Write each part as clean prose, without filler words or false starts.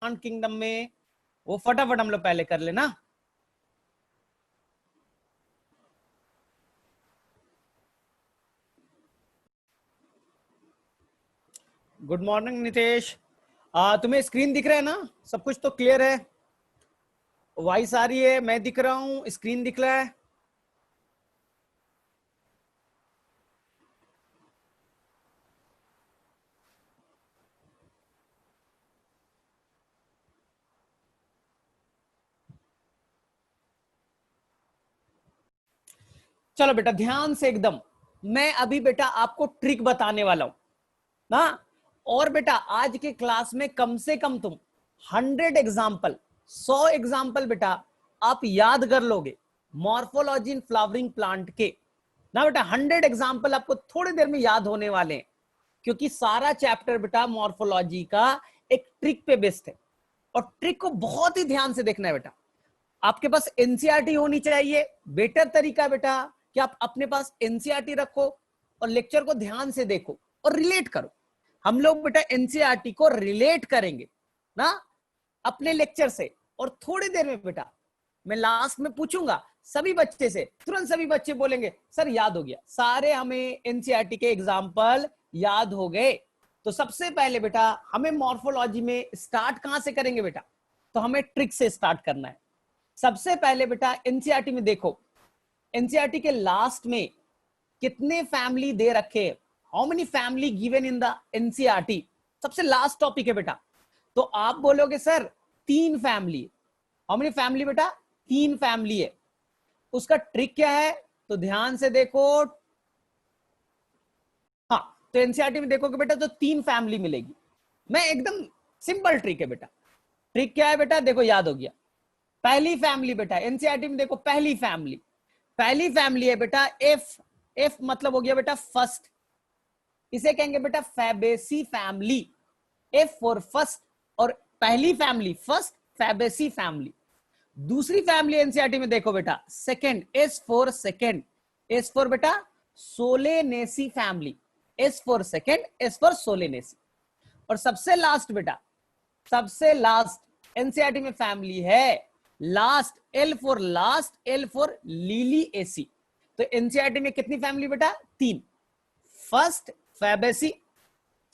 Plant kingdom में, वो फटाफट हम लोग पहले कर लेना। Good morning Nitesh. तुम्हें स्क्रीन दिख रहा है ना? सब कुछ तो क्लियर है? वॉइस आ रही है, मैं दिख रहा हूं, स्क्रीन दिख रहा है? चलो बेटा ध्यान से एकदम, मैं अभी बेटा आपको ट्रिक बताने वाला हूं ना। और बेटा आज के क्लास में कम से कम तुम 100 एग्जाम्पल, 100 एग्जाम्पल बेटा आप याद कर लोगे मॉर्फोलॉजी इन फ्लावरिंग प्लांट के ना। बेटा 100 एग्जाम्पल आपको थोड़ी देर में याद होने वाले हैं, क्योंकि सारा चैप्टर बेटा मॉर्फोलॉजी का एक ट्रिक पे बेस्ड है। और ट्रिक को बहुत ही ध्यान से देखना है बेटा। आपके पास एनसीईआरटी होनी चाहिए। बेटर तरीका बेटा कि आप अपने पास एनसीईआरटी रखो और लेक्चर को ध्यान से देखो और रिलेट करो। हम लोग बेटा एनसीईआरटी को रिलेट करेंगे ना अपने लेक्चर से। और थोड़ी देर में बेटा मैं लास्ट में पूछूंगा सभी बच्चे से, तुरंत सभी बच्चे बोलेंगे सर याद हो गया। सारे हमें एनसीईआरटी के एग्जाम्पल याद हो गए। तो सबसे पहले बेटा हमें मॉर्फोलॉजी में स्टार्ट कहां से करेंगे बेटा? तो हमें ट्रिक से स्टार्ट करना है। सबसे पहले बेटा एनसीईआरटी में देखो, एनसीईआरटी के लास्ट में कितने फैमिली दे रखे, how many family given in the NCERT, सबसे लास्ट टॉपिक है बेटा। तो आप बोलोगे sir 3 family. How many family बेटा? 3 फैमिली है। उसका ट्रिक क्या है? तो ध्यान से देखो। हाँ, तो एनसीईआरटी में देखोगे बेटा तो 3 फैमिली मिलेगी। मैं एकदम सिंपल ट्रिक है बेटा। ट्रिक क्या है बेटा? देखो याद हो गया। पहली फैमिली बेटा एनसीईआरटी में देखो, पहली फैमिली है बेटा एफ। एफ मतलब हो गया बेटा फर्स्ट, इसे कहेंगे बेटा Fabaceae family. F for first, और पहली फैमिली फर्स्ट फैबेसी फैमिली। दूसरी फैमिली एनसीईआरटी में देखो बेटा second, S for second, S for बेटा Solanaceae family. S for second, S for Solanaceae. और सबसे लास्ट बेटा, सबसे लास्ट एनसीईआरटी में फैमिली है last, L for last, L for Liliaceae. तो एनसीईआरटी में कितनी फैमिली बेटा? 3। First Fabaceae,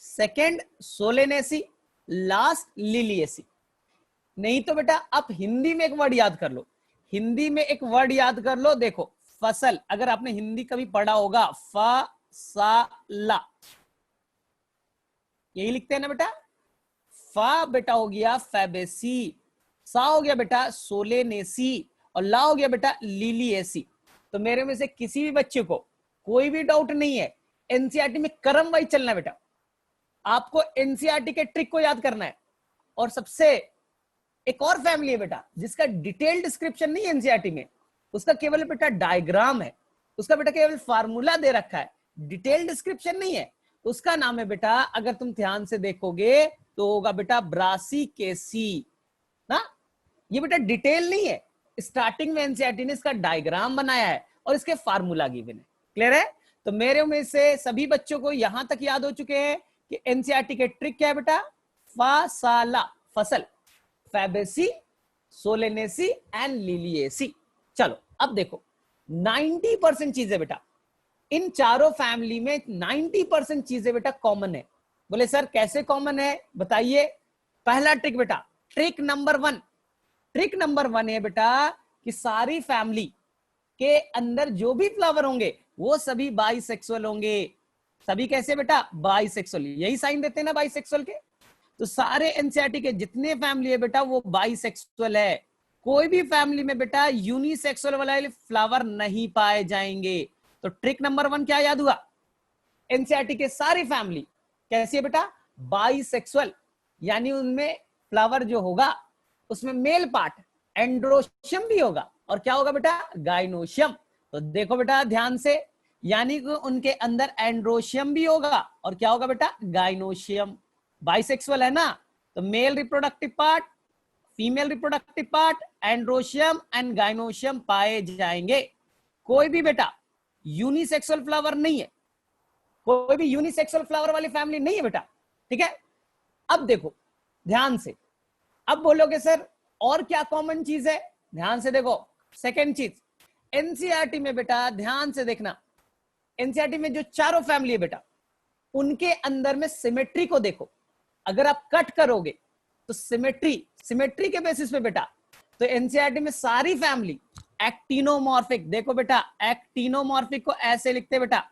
second Solanaceae, last Liliaceae. नहीं तो बेटा आप हिंदी में एक वर्ड याद कर लो, हिंदी में एक वर्ड याद कर लो। देखो फसल, अगर आपने हिंदी कभी पढ़ा होगा फसाला, यही लिखते हैं ना बेटा। फा बेटा हो गया फैबेसी, सा हो गया बेटा सोलेनेसी, और ला हो गया बेटा लिलिएसी। तो मेरे में से किसी भी बच्चे को कोई भी डाउट नहीं है, एनसीईआरटी में क्रम वाइज चलना है बेटा। आपको एनसीईआरटी के ट्रिक को याद करना है। और सबसे एक और फैमिली है बेटा जिसका डिटेल डिस्क्रिप्शन नहीं है एनसीईआरटी में, उसका केवल बेटा डायग्राम है, उसका बेटा केवल फार्मूला दे रखा है, डिटेल डिस्क्रिप्शन नहीं है। उसका नाम है बेटा, अगर तुम ध्यान से देखोगे तो होगा बेटा ब्रासिकेसी ना। ये बेटा डिटेल नहीं है, स्टार्टिंग में एनसीईआरटी ने इसका डायग्राम बनाया है और इसके फार्मूला गिवन है। क्लियर है? तो मेरे में से सभी बच्चों को यहां तक याद हो चुके हैं कि एनसीईआरटी के ट्रिक क्या है बेटा? फासाला फसल, फैबेसी, सोलेनेसी एंड लिलिएसी। चलो अब देखो 90% चीजें बेटा इन चारों फैमिली में 90% चीजें बेटा कॉमन है। बोले सर कैसे कॉमन है बताइए। पहला ट्रिक बेटा, ट्रिक नंबर 1, ट्रिक नंबर 1 है बेटा कि सारी फैमिली के अंदर जो भी फ्लावर होंगे वो सभी बाइसेक्सुअल होंगे। सभी कैसे बेटा? बाइसेक्सुअल, यही साइन देते हैं ना बाइसेक्सुअल के। तो सारे एनसीईआरटी के जितने फैमिली है बेटा वो बाइसेक्सुअल है। कोई भी फैमिली में बेटा यूनिसेक्सुअल वाले फ्लावर नहीं पाए जाएंगे। तो ट्रिक नंबर 1 क्या याद हुआ? एनसीईआरटी के सारी फैमिली कैसी है बेटा? बाइसेक्सुअल, यानी उनमें फ्लावर जो होगा उसमें मेल पार्ट एंड्रोशियम भी होगा, और क्या होगा बेटा? गाइनोशियम। तो देखो बेटा ध्यान से, यानी कि उनके अंदर एंड्रोशियम भी होगा और क्या होगा बेटा? गाइनोशियम। बाइसेक्सुअल है ना, तो male reproductive part, female reproductive part, androecium and gynoecium पाए जाएंगे। कोई भी बेटा यूनिसेक्सुअल फ्लावर नहीं है, कोई भी यूनिसेक्सुअल फ्लावर वाली फैमिली नहीं है बेटा। ठीक है? अब देखो ध्यान से, अब बोलोगे सर और क्या कॉमन चीज है, ध्यान से देखो। सेकेंड चीज, एनसीईआरटी में बेटा ध्यान से देखना, एनसीईआरटी में जो चारों फैमिली है बेटा, उनके अंदर में सिमेट्री को देखो। अगर आप कट करोगे तो सिमेट्री के बेसिस पे बेटा, तो एनसीईआरटी में सारी फैमिली एक्टिनोमॉर्फिक, देखो बेटा एक्टिनोमॉर्फिक को ऐसे लिखते बेटा,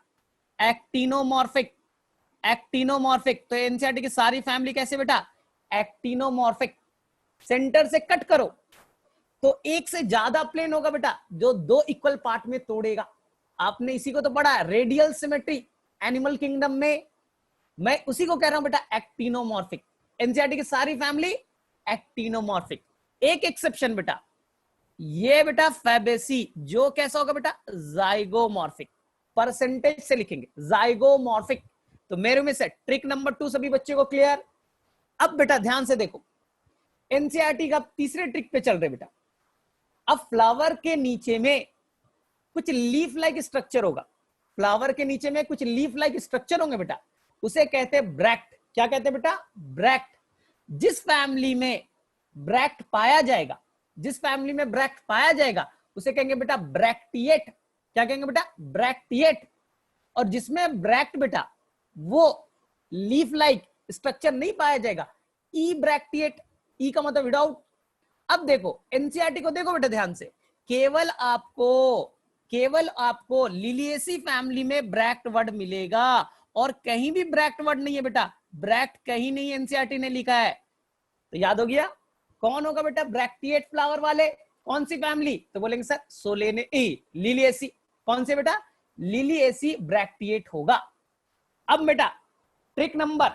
एक्टिनोमॉर्फिक, एक्टिनोमॉर्फिक। तो एनसीईआरटी की सारी फैमिली कैसे बेटा, एक्टिनोमॉर्फिक। सेंटर से कट करो तो एक से ज्यादा प्लेन होगा बेटा, जो दो इक्वल पार्ट में तोड़ेगा। आपने इसी को तो पढ़ा, रेडियल सिमेट्री एनिमल किंगडम में। मैं उसी को कह रहा हूं बेटा, एक्टिनोमॉर्फिक। एनसीईआरटी की सारी फैमिली एक्टिनोमॉर्फिक। एक एक्सेप्शन बेटा, ये बेटा फैबेसी, जो कैसा होगा बेटा, जाइगोमॉर्फिक। परसेंटेज से लिखेंगे जाइगोमॉर्फिक। तो मेरे में से ट्रिक नंबर 2 सभी बच्चे को क्लियर। अब बेटा ध्यान से देखो, एनसीईआरटी का तीसरे ट्रिक पे चल रहे बेटा। अब फ्लावर के नीचे में कुछ लीफ लाइक स्ट्रक्चर होगा, फ्लावर के नीचे में कुछ लीफ लाइक स्ट्रक्चर होंगे बेटा, उसे कहते हैं ब्रैक्ट। क्या कहते हैं बेटा, ब्रैक्ट। जिस फैमिली में ब्रैक्ट पाया जाएगा, जिस फैमिली में ब्रैक्ट पाया जाएगा उसे कहेंगे बेटा ब्रैक्टिएट। क्या कहेंगे बेटा, ब्रैक्टिएट। और जिसमें ब्रैक्ट बेटा वो लीफ लाइक स्ट्रक्चर नहीं पाया जाएगा, ई ब्रैक्टिएट। ई का मतलब विदाउट। अब देखो एनसीईआरटी को देखो बेटा ध्यान से, केवल आपको लिलिएसी फैमिली में ब्रैक्ट वर्ड मिलेगा और कहीं भी ब्रैक्ट वर्ड नहीं है बेटा, ब्रैक्ट कहीं नहीं एनसीईआरटी ने लिखा है। तो याद हो गया कौन होगा बेटा ब्रैक्टिएट फ्लावर वाले, कौन सी फैमिली, तो बोलेंगे सर सोलेने लिलिएसी। कौन से बेटा, लिलिएसी ब्रैक्टिएट होगा। अब बेटा ट्रिक नंबर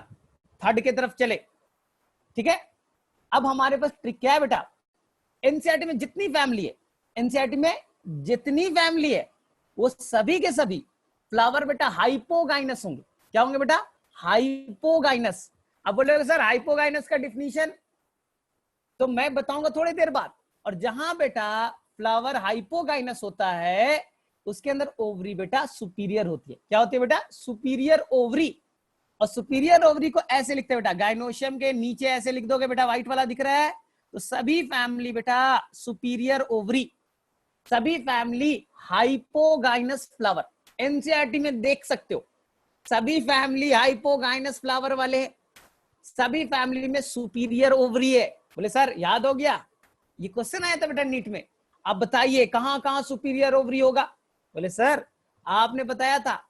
3 की तरफ चले, ठीक है। अब हमारे पास ट्रिक क्या है बेटा, एनसीईआरटी में जितनी फैमिली है, एनसीईआरटी में जितनी फैमिली है वो सभी के सभी फ्लावर बेटा हाइपोगाइनस होंगे। क्या होंगे बेटा, हाइपोगाइनस। अब बोलोगे सर हाइपोगाइनस का डिफिनीशन तो मैं बताऊंगा थोड़ी देर बाद। और जहां बेटा फ्लावर हाइपोगाइनस होता है उसके अंदर ओवरी बेटा सुपीरियर होती है। क्या होती है बेटा, सुपीरियर ओवरी। और सुपीरियर ओवरी को ऐसे लिखते हैं बेटा, गाइनोशियम के नीचे ऐसे लिख दोगे बेटा, व्हाइट वाला दिख रहा है, तो सभी फैमिली बेटा सुपीरियर ओवरी, सभी फैमिली हाइपोगाइनस फ्लावर। एनसीईआरटी में देख सकते हो सभी फैमिली हाइपोगाइनस फ्लावर वाले हैं, सभी फैमिली में सुपीरियर ओवरी है। बोले सर याद हो गया, ये क्वेश्चन आया था बेटा नीट में। अब बताइए कहां कहां सुपीरियर ओवरी होगा। बोले सर आपने बताया था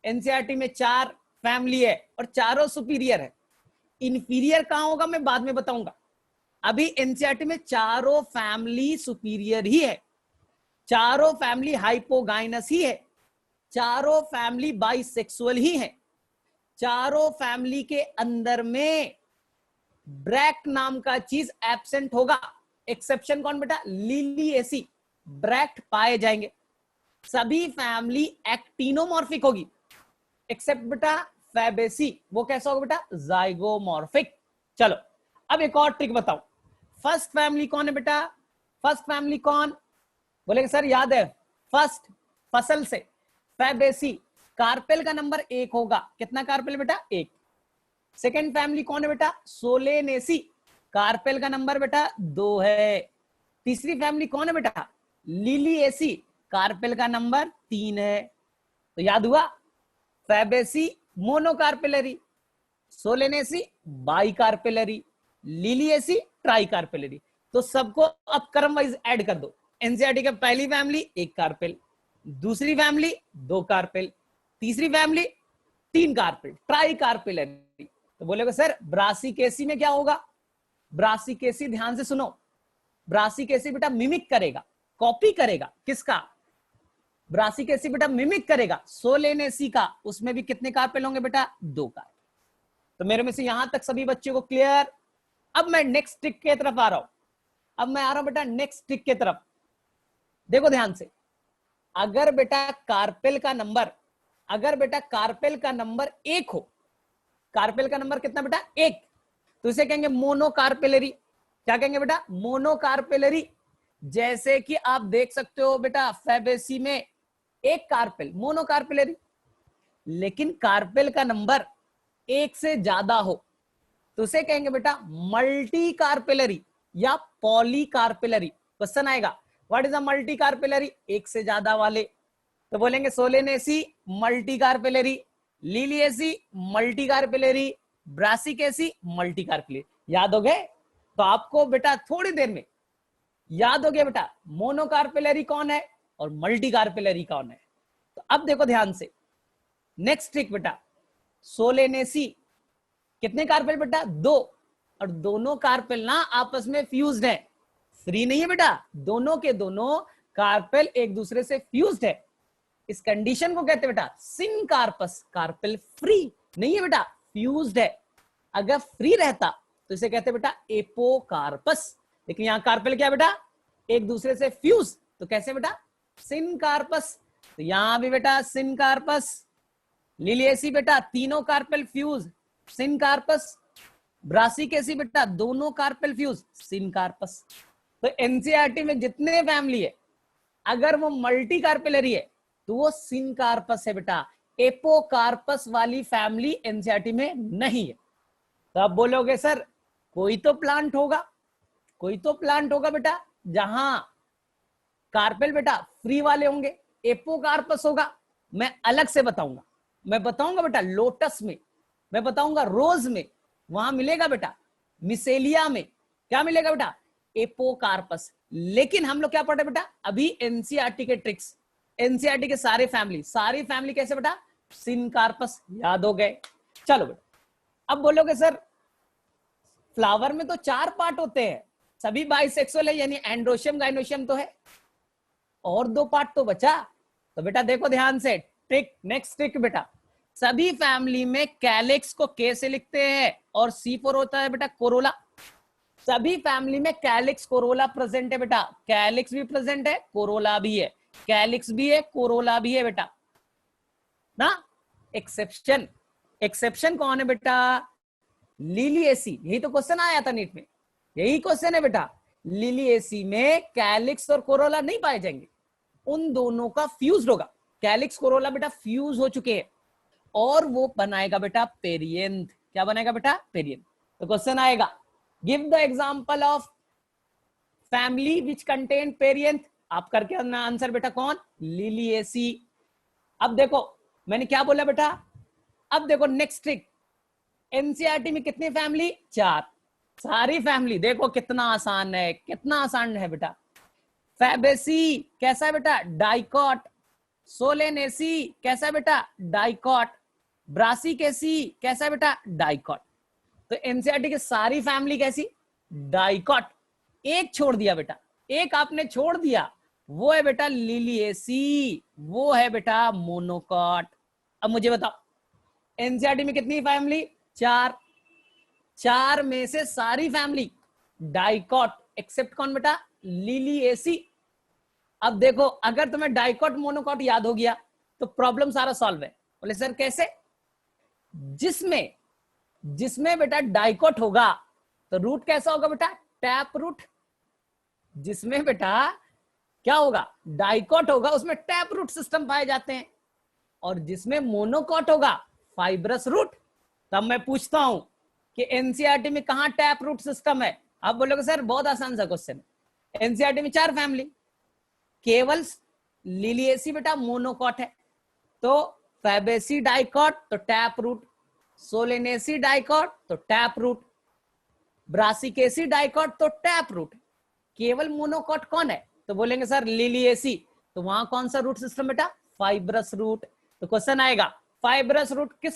एनसीईआरटी में 4 फैमिली है और चारों सुपीरियर है, इंफीरियर कहां होगा मैं बाद में बताऊंगा। अभी एनसीईआरटी में चारों फैमिली सुपीरियर ही है, चारों फैमिली हाइपोगाइनस ही है, चारों फैमिली बाइसेक्सुअल ही है, चारों फैमिली के अंदर में ब्रैक्ट नाम का चीज एब्सेंट होगा। एक्सेप्शन कौन बेटा, लिलिएसी, ब्रैक्ट पाए जाएंगे। सभी फैमिली एक्टिनोमॉर्फिक होगी एक्सेप्ट बेटा फैबेसी, वो कैसा होगा बेटा, जाइगोमॉर्फिक। चलो अब एक और ट्रिक बताओ, फर्स्ट फैमिली कौन है बेटा, फर्स्ट फैमिली कौन, बोलेंगे सर याद है, फर्स्ट फसल से फैबेसी, कार्पेल का नंबर 1 होगा। कितना कार्पेल बेटा, 1। सेकेंड फैमिली कौन है बेटा, सोलेनेसी, कार्पेल का नंबर बेटा 2 है। तीसरी फैमिली कौन है बेटा, लिलिएसी, कार्पेल का नंबर 3 है। तो याद हुआ, फैबेसी मोनोकार्पेलरी, सोलेनेसी बाइकार्पेलरी, लिलिएसी ट्राइकार्पेलरी। तो सबको अब क्रम वाइज ऐड कर दो। एनसीईआरटी का पहली फैमिली 1 कार्पेल, दूसरी फैमिली 2 कार्पेल, तीसरी फैमिली 3 कार्पेल, ट्राइकार्पेलरी। तो बोलेगा सर ब्रासिकेसी में क्या होगा, ब्रासिकेसी ध्यान से सुनो, ब्रासिकेसी बेटा मिमिक करेगा, कॉपी करेगा किसका, ब्रासिकेसी बेटा मिमिक करेगा सोलेनेसी का। उसमें भी कितने कार्पेल होंगे बेटा, 2 कार्पेल। तो मेरे में से यहां तक सभी बच्चों को क्लियर। अब मैं नेक्स्ट ट्रिक की तरफ आ रहा हूं, अब मैं आ रहा हूं बेटा नेक्स्ट ट्रिक की तरफ। देखो ध्यान से, अगर बेटा कार्पेल का नंबर, अगर बेटा कार्पेल का नंबर 1 हो, कार्पेल का नंबर कितना बेटा 1, तो इसे कहेंगे मोनोकार्पेलरी। क्या कहेंगे बेटा, मोनोकार्पेलरी। जैसे कि आप देख सकते हो बेटा फैबेसी में 1 कार्पेल, मोनोकार्पेलरी। लेकिन कार्पेल का नंबर 1 से ज्यादा हो तो उसे कहेंगे बेटा मल्टी कार्पेलरी। या पॉलीकार्पेलरी। क्वेश्चन आएगा what is a multi carpellary, एक से ज्यादा वाले। तो बोलेंगे Solanaceae multi carpellary, Liliaceae multi carpellary, Brassicaceae multi carpellary. याद हो गए? तो आपको बेटा थोड़ी देर में याद हो गया बेटा मोनोकार्पेलरी कौन है और मल्टी कार्पेलरी कौन है। तो अब देखो ध्यान से, नेक्स्ट ट्रिक बेटा, सोलेनेसी कितने कार्पेल बेटा? 2, और दोनों कार्पेल ना आपस में फ्यूज्ड है, फ्री नहीं है बेटा, दोनों के दोनों कार्पेल एक दूसरे से फ्यूज्ड है। इस कंडीशन को कहते हैं बेटा सिनकार्पस, कार्पेल फ्री नहीं है बेटा, फ्यूज्ड है। अगर फ्री रहता तो इसे कहते हैं बेटा एपोकार्पस, लेकिन यहां कार्पेल क्या बेटा? एक दूसरे से फ्यूज, तो कैसे बेटा? सिनकार्पस। तो यहां भी बेटा सिनकार्पस, लिलिएसी बेटा तीनों कार्पेल फ्यूज, सिनकार्पस, ब्रासिकेसी बेटा दोनों कार्पेल फ्यूज, सिनकार्पस। तो एनसीईआरटी में जितने फैमिली है अगर वो मल्टी कार्पेलरी है तो वो सिनकार्पस है बेटा, एपोकार्पस वाली फैमिली एनसीईआरटी में नहीं है। तो आप बोलोगे सर कोई तो प्लांट होगा, कोई तो प्लांट होगा बेटा जहां कार्पेल बेटा फ्री वाले होंगे, एपोकार्पस होगा। मैं अलग से बताऊंगा, मैं बताऊंगा बेटा लोटस में, मैं बताऊंगा रोज में, वहां मिलेगा बेटा मिसेलिया में क्या मिलेगा बेटा? एपोकार्पस। लेकिन हम लोग क्या पढ़ रहे बेटा अभी? एनसीईआरटी के ट्रिक्स, एनसीईआरटी के सारी फैमिली कैसे बेटा? सिनकार्पस। याद हो गए? चलो बेटा अब बोलोगे सर फ्लावर में तो 4 पार्ट होते हैं, सभी बाइसेक्सुअल है, यानी एंड्रोशियम गाइनोशियम तो है, और 2 पार्ट तो बचा। तो बेटा देखो ध्यान से ट्रिक, नेक्स्ट ट्रिक बेटा, सभी फैमिली में कैलिक्स को के से लिखते हैं और C4 होता है बेटा कोरोला। सभी फैमिली में कैलिक्स कोरोला प्रेजेंट है बेटा, कैलिक्स भी प्रेजेंट है, कोरोला भी है, कैलिक्स भी है, कोरोला भी है बेटा ना। एक्सेप्शन, एक्सेप्शन कौन है बेटा? लिलिएसी। यही तो क्वेश्चन आया था नीट में, यही क्वेश्चन है बेटा। लिलिएसी में कैलिक्स और कोरोला नहीं पाए जाएंगे, उन दोनों का फ्यूज होगा, कैलिक्स कोरोला बेटा फ्यूज हो चुके हैं और वो बनाएगा बेटा पेरियंथ। क्या बनाएगा बेटा? पेरियंथ। तो क्वेश्चन आएगा give the example of family which contain perianth. आप करके आंसर बेटा कौन? लिलिएसी। अब देखो मैंने क्या बोला बेटा, अब देखो नेक्स्ट ट्रिक, एनसीईआरटी में कितनी फैमिली? 4, सारी फैमिली। देखो कितना आसान है, कितना आसान है बेटा। फैबेसी कैसा है बेटा? डाइकॉट। सोलेनेसी कैसा है बेटा? डाइकॉट। ब्रासिकेसी कैसा है बेटा? डाइकॉट। तो एनसीईआरटी की सारी फैमिली कैसी? डाइकॉट। एक छोड़ दिया बेटा, एक आपने छोड़ दिया, वो है बेटा लिलिएसी, वो है बेटा मोनोकॉट। अब मुझे बताओ एनसीईआरटी में कितनी फैमिली? 4, 4 में से सारी फैमिली डाइकॉट, एक्सेप्ट कौन बेटा? लिलिएसी। अब देखो अगर तुम्हें डाइकॉट मोनोकॉट याद हो गया तो प्रॉब्लम सारा सॉल्व है। बोले सर कैसे? जिसमें जिसमें बेटा डाइकॉट होगा तो रूट कैसा होगा बेटा? Tap root. जिसमें बेटा क्या होगा? डाइकॉट होगा उसमें टैप रूट सिस्टम पाए जाते हैं, और जिसमें मोनोकॉट होगा फाइब्रस रूट। तब मैं पूछता हूं कि एनसीईआरटी में कहां टैप रूट सिस्टम है? आप बोलोगे सर बहुत आसान सा क्वेश्चन है, एनसीईआरटी में 4 फैमिली, केवल लिलिएसी बेटा मोनोकॉट है, तो फैबेसी डाइकॉट तो टैप रूट, सोलेनेसी डाइकॉट तो टैप रूट, ब्रासिकेसी डाइकॉट तो टैप रूट, केवल मोनोकॉट कौन है? तो बोलेंगे सर लिलिएसी। तो वहां कौन सा रूट सिस्टम बेटा? Fibrous root. तो क्वेश्चन आएगा फाइब्रस रूट किस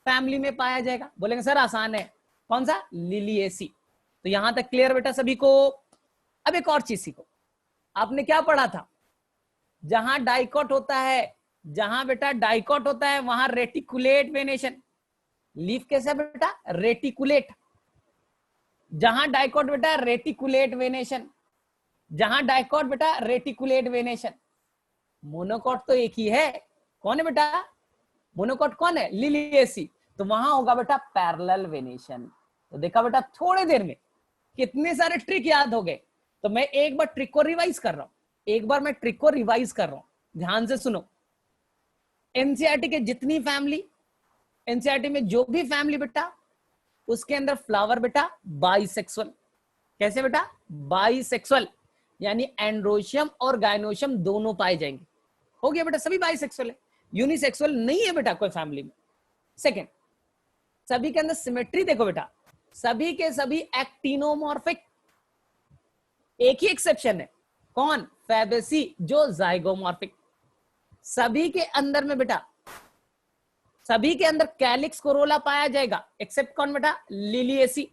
फैमिली में पाया जाएगा? बोलेंगे सर आसान है, कौन सा? लिलिएसी। तो यहां तक क्लियर बेटा सभी को? अब एक और चीज सीखो, आपने क्या पढ़ा था? जहां डाइकॉट होता है, जहां बेटा डाइकॉट होता है वहां रेटिकुलेट वेनेशन। लीफ कैसा बेटा? रेटिकुलेट। जहां डाइकॉट बेटा रेटिकुलेट वेनेशन, जहां डाइकॉट बेटा रेटिकुलेट वेनेशन। मोनोकॉट तो एक ही है, कौन है बेटा? मोनोकॉट कौन है? लिलिएसी। तो वहां होगा बेटा पैरेलल वेनेशन। तो देखा बेटा थोड़ी देर में कितने सारे ट्रिक याद हो गए। तो मैं एक बार ट्रिक को रिवाइज कर रहा हूं, एक बार मैं ट्रिक को रिवाइज कर रहा हूं, ध्यान से सुनो। एनसीईआरटी के जितनी फैमिली, एनसीईआरटी में जो भी फैमिली बेटा, उसके अंदर फ्लावर बेटा बाइसेक्सुअल। कैसे बेटा? बाइसेक्सुअल, यानी एंड्रोशियम और गायनोशियम दोनों पाए जाएंगे। हो गया बेटा, सभी बाइसेक्सुअल है, यूनिसेक्सुअल नहीं है बेटा कोई फैमिली में। सेकेंड, सभी के अंदर सिमेट्री देखो बेटा, सभी के सभी एक्टिनोमॉर्फिक, एक ही एक्सेप्शन है, कौन? फैबेसी, जो जाइगोमॉर्फिक। सभी के अंदर में बेटा, सभी के अंदर कैलिक्स कोरोला पाया जाएगा, एक्सेप्ट कौन बेटा? लिलिएसी।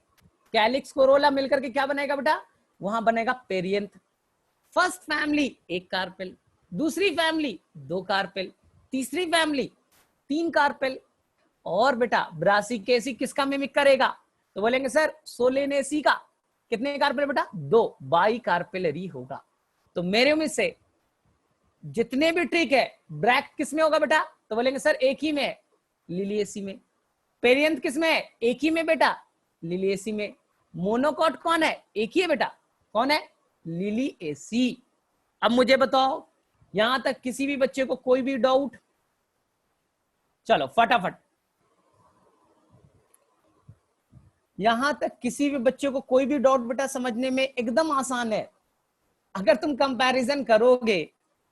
कैलिक्स कोरोला मिलकर के क्या बनेगा बेटा? वहां बनेगा पेरियंथ। फर्स्ट फैमिली एक कार्पेल, दूसरी फैमिली दो कार्पेल, तीसरी फैमिली तीन कार्पेल। और बेटा ब्रासिकेसी किसका मिमिक करेगा? तो बोलेंगे सर सोलेनेसी का। कितने कार्पेल बेटा? दो, बाई कार्पेलरी होगा। तो मेरे में से जितने भी ट्रिक है, ब्रैक किस में होगा बेटा? तो बोलेंगे सर एक ही में है, लिलिएसी में। पेरियंथ किस में है? एक ही में बेटा, लिलिएसी में। मोनोकॉट कौन है? एक ही है बेटा, कौन है? लिलिएसी। अब मुझे बताओ, यहां तक किसी भी बच्चे को कोई भी डाउट? चलो फटाफट, यहां तक किसी भी बच्चे को कोई भी डाउट बेटा? समझने में एकदम आसान है, अगर तुम कंपैरिजन करोगे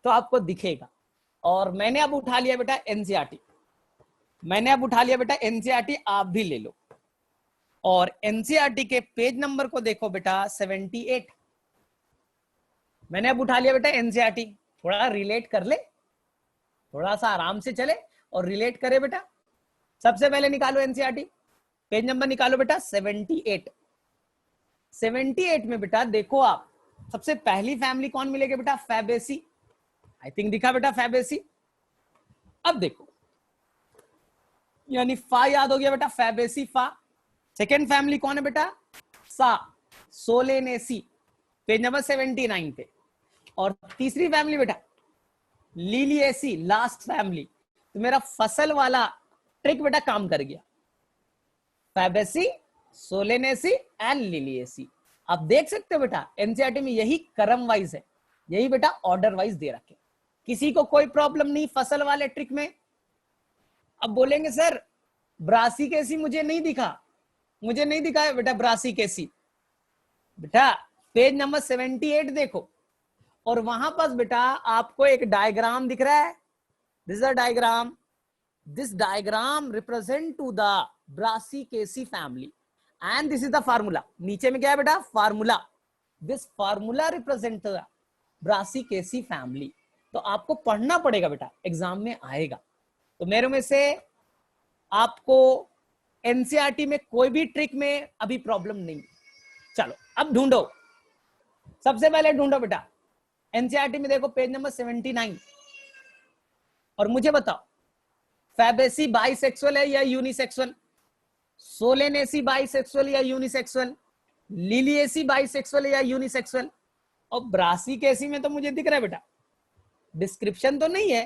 तो आपको दिखेगा। और मैंने अब उठा लिया बेटा एनसीईआरटी, मैंने अब उठा लिया बेटा एनसीईआरटी, आप भी ले लो। और एनसीईआरटी के पेज नंबर को देखो बेटा 78। मैंने अब उठा लिया बेटा एनसीईआरटी, थोड़ा रिलेट कर ले, थोड़ा सा आराम से चले और रिलेट करे बेटा। सबसे पहले निकालो एनसीईआरटी, पेज नंबर निकालो बेटा 78। 78 में बेटा देखो आप, सबसे पहली फैमिली कौन मिलेगी बेटा? फैबेसी। आई थिंक दिखा बेटा फैबेसी। अब देखो, यानी फा याद हो गया बेटा, फैबेसी फा। सेकेंड फैमिली कौन है बेटा? सा, सोलेनेसी, पेज नंबर 79 पे। और तीसरी फैमिली बेटा लिलिएसी, लास्ट फैमिली। तो मेरा फसल वाला ट्रिक बेटा काम कर गया, फैबेसी, सोलेनेसी एंड लिलिएसी। आप देख सकते हो बेटा एनसीईआरटी में यही क्रम वाइज है, यही बेटा ऑर्डर वाइज दे रखे। किसी को कोई प्रॉब्लम नहीं फसल वाले ट्रिक में? अब बोलेंगे सर ब्रासिकेसी मुझे नहीं दिखा, मुझे नहीं दिखा है बेटा ब्रासिकेसी। बेटा पेज नंबर 78 देखो, और वहां पर बेटा आपको एक डायग्राम दिख रहा है, this is a diagram, this diagram represent to the Brassicaceae family and this is the formula. नीचे में क्या है बेटा? Formula. This formula represent the Brassicaceae family. तो आपको पढ़ना पड़ेगा बेटा, एग्जाम में आएगा। तो मेरे में से आपको एनसीईआरटी में कोई भी ट्रिक में अभी प्रॉब्लम नहीं। चलो अब ढूंढो, सबसे पहले ढूंढो बेटा एनसीईआरटी में देखो पेज नंबर 79, और मुझे बताओ फैबेसी बाइसेक्सुअल है या यूनिसेक्सुअल? सोलेनेसी बाइसेक्सुअल या यूनिसेक्सुअल? लिलिएसी बाइसेक्सुअल या यूनिसेक्सुअल? और ब्रासिकेसी में तो मुझे दिख रहा है बेटा, डिस्क्रिप्शन तो नहीं है,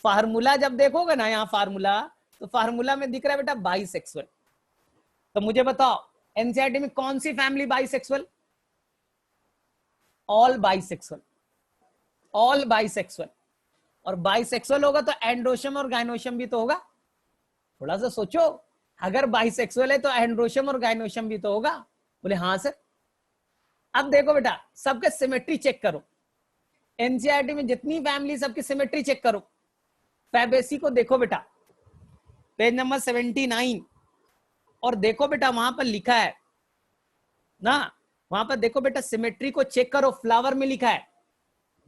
फार्मूला जब देखोगे ना यहाँ फार्मूला, तो फार्मूला में दिख रहा है बेटा बाइसेक्सुअल। तो मुझे बताओ एनसीईआरटी में कौन सी family bisexual? All bisexual, all bisexual. और बाइसेक्सुअल होगा तो एंड्रोशियम और गायनोशियम भी तो होगा। थोड़ा सा सोचो, अगर बाइसेक्सुअल है तो एंड्रोशियम और गायनोशियम भी तो होगा। बोले हाँ सर। अब देखो बेटा सबके सिमेट्री चेक करो, एनसीईआरटी में जितनी फैमिली सबकी सिमेट्री चेक करो। फैबेसी को देखो बेटा पेज नंबर 79, और देखो बेटा वहां पर लिखा है ना, वहां पर देखो बेटा सिमेट्री को चेक करो, फ्लावर में लिखा है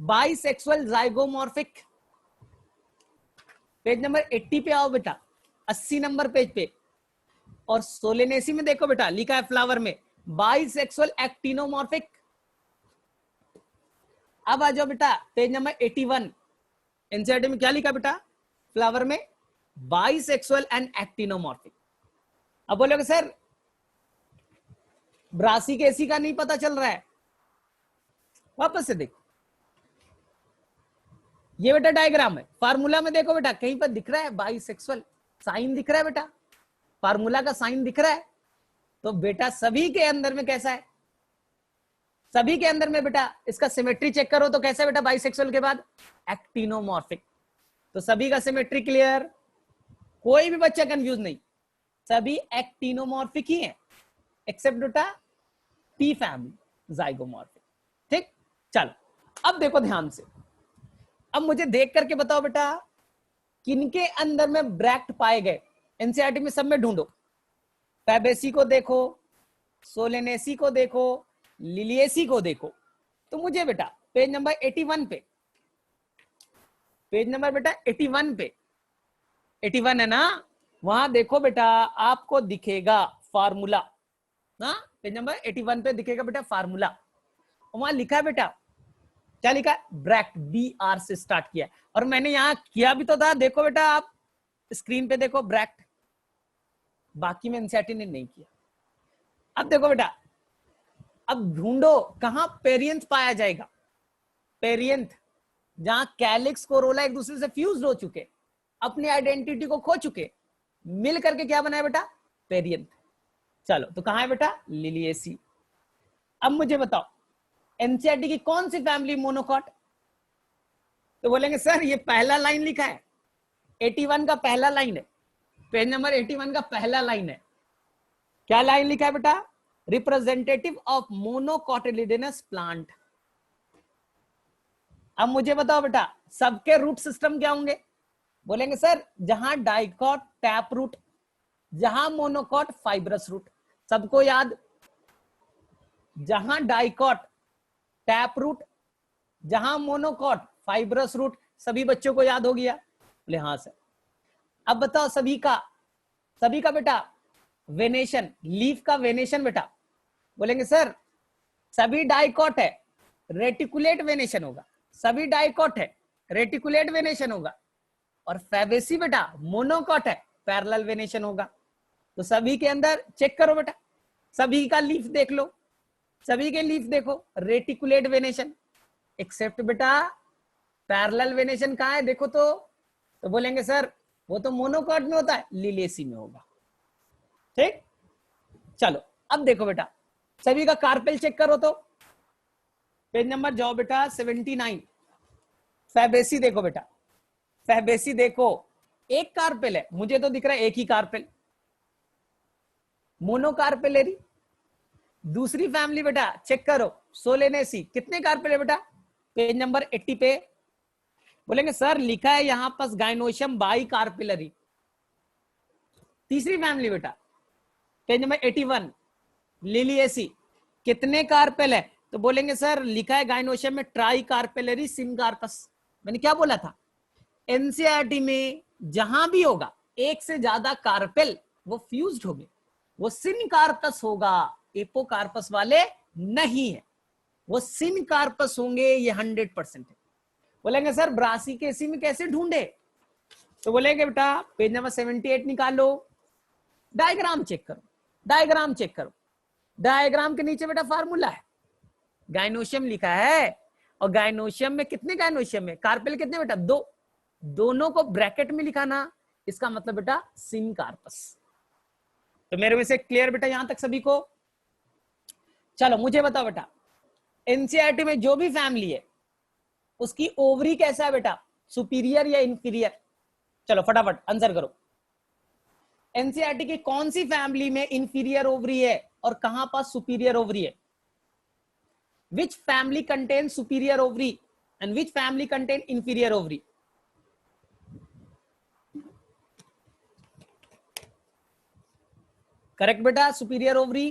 बाइसेक्सुअल जाइगोमॉर्फिक। पेज नंबर 80 पे आओ बेटा, 80 नंबर पेज पे। और सोलेनेसी में देखो बेटा लिखा है फ्लावर में बाइसेक्सुअल एक्टिनोमॉर्फिक। अब आ जाओ बेटा पेज नंबर 81, एनसीईआरटी में क्या लिखा बेटा फ्लावर में? Bisexual and actinomorphic. अब बोलोगे सर ब्रासिकेसी का नहीं पता चल रहा है, वापस से देखो, ये बेटा डायग्राम है, फार्मूला में देखो बेटा कहीं पर दिख रहा है बाइसेक्सुअल, साइन दिख रहा है बेटा, फार्मूला का साइन दिख रहा है। तो बेटा सभी के अंदर में कैसा है? सभी के अंदर में बेटा इसका सिमेट्री चेक करो तो कैसा है बेटा? बाइसेक्सुअल के बाद एक्टिनोमॉर्फिक। तो सभी का सिमेट्री क्लियर, कोई भी बच्चा कंफ्यूज नहीं, सभी एक्टिनोमॉर्फिक ही है एक्सेप्ट बेटा पी फैमिली, जाइगोमॉर्फिक। ठीक, चलो अब देखो ध्यान से, अब मुझे देख करके बताओ बेटा किनके अंदर में ब्रैक्ट पाए गए, एनसीईआरटी में सब में ढूंढो। फैबेसी को देखो, सोलेनेसी को देखो, लिलिएसी को देखो। तो मुझे बेटा पेज नंबर 81 पे, पेज नंबर बेटा 81 पे, 81 है ना, वहां देखो बेटा आपको दिखेगा फार्मूला ना, पेज नंबर 81 पे दिखेगा बेटा फार्मूला। वहां लिखा है बेटा, क्या लिखा है, ब्रैक्ट, BR से स्टार्ट किया। और मैंने यहां किया भी तो था, देखो बेटा आप स्क्रीन पे देखो ब्रैक्ट, बाकी में एनसीईआरटी ने नहीं किया। अब देखो बेटा, अब ढूंढो कहां पेरियंथ पाया जाएगा, पेरियंथ जहां कैलिक्स कोरोला एक दूसरे से फ्यूज हो चुके, अपनी आइडेंटिटी को खो चुके, मिल करके क्या बनाया बेटा, पेरियंथ। चलो तो कहां है बेटा, लिलिएसी। अब मुझे बताओ एनसीईआरटी की कौन सी फैमिली मोनोकॉट, तो बोलेंगे सर ये पहला लाइन लिखा है, 81 का पहला लाइन है, पेज नंबर 81 का पहला लाइन है। क्या लाइन लिखा है बेटा, रिप्रेजेंटेटिव ऑफ मोनोकॉटिलिडेनस प्लांट। अब मुझे बताओ बेटा सबके रूट सिस्टम क्या होंगे, बोलेंगे सर जहां डाइकॉट टैप रूट, जहां मोनोकॉट फाइब्रस रूट। सबको याद, जहां डाइकॉट टैप रूट, जहां मोनोकॉट फाइब्रस रूट, सभी बच्चों को याद हो गया, बोले हाँ सर। अब बताओ सभी का बेटा वेनेशन, लीफ का वेनेशन बेटा, बोलेंगे सर सभी डाइकॉट है, रेटिकुलेट वेनेशन होगा, सभी डाइकॉट है, रेटिकुलेट वेनेशन होगा। और फैबेसी बेटा मोनोकॉट है, पैरेलल वेनेशन होगा। तो सभी के अंदर चेक करो बेटा, सभी का लीफ देख लो, सभी के लीफ देखो रेटिकुलेट वेनेशन, एक्सेप्ट बेटा पैरेलल वेनेशन कहां है देखो तो बोलेंगे सर वो तो मोनोकॉट में होता है, लिलिएसी में होगा। ठीक, चलो अब देखो बेटा सभी का कार्पेल चेक करो, तो पेज नंबर जाओ बेटा 79, फैबेसी देखो बेटा, फैबेसी देखो एक कार्पेल है, मुझे तो दिख रहा है एक ही कार्पेल, मोनोकार्पेलरी। दूसरी फैमिली बेटा चेक करो, सोलेनेसी, कितने कार्पेल है बेटा, पेज नंबर 80 पे, बोलेंगे सर लिखा है यहां पर गाइनोशियम बाई कार्पिलरी। तीसरी फैमिली बेटा पेज नंबर 81, लिलिएसी, कितने कार्पेल है, तो बोलेंगे सर लिखा है गाइनोशियम में ट्राई कार्पेलरी सिनकार्पस। मैंने क्या बोला था, एनसीईआरटी में जहां भी होगा एक से ज्यादा कार्पेल वो फ्यूज्ड होंगे, वो सिनकार्पस होगा, एपोकार्पस वाले नहीं है, वो सिनकार्पस होंगे, ये 100% है। बोलेंगे सर ब्रासिकेसी में कैसे ढूंढे, तो बोलेंगे बेटा पेज नंबर 78 निकालो, डायग्राम चेक करो, डायग्राम चेक करो, डायग्राम के नीचे बेटा फार्मूला है, गाइनोशियम लिखा है, और गाइनोशियम में कितने गाइनोशियम में कार्पेल कितने बेटा, दो, दोनों को ब्रैकेट में लिखाना, इसका मतलब बेटा सिनकार्पस। तो मेरे में से क्लियर बेटा यहां तक सभी को। चलो मुझे बताओ बेटा एनसीईआरटी में जो भी फैमिली है उसकी ओवरी कैसा है बेटा, सुपीरियर या इंफीरियर, चलो फटाफट आंसर करो। एनसीईआरटी की कौन सी फैमिली में इंफीरियर ओवरी है और कहां पर सुपीरियर ओवरी है, विच family contain superior ovary and which family contain inferior ovary. Correct बेटा सुपीरियर ओवरी,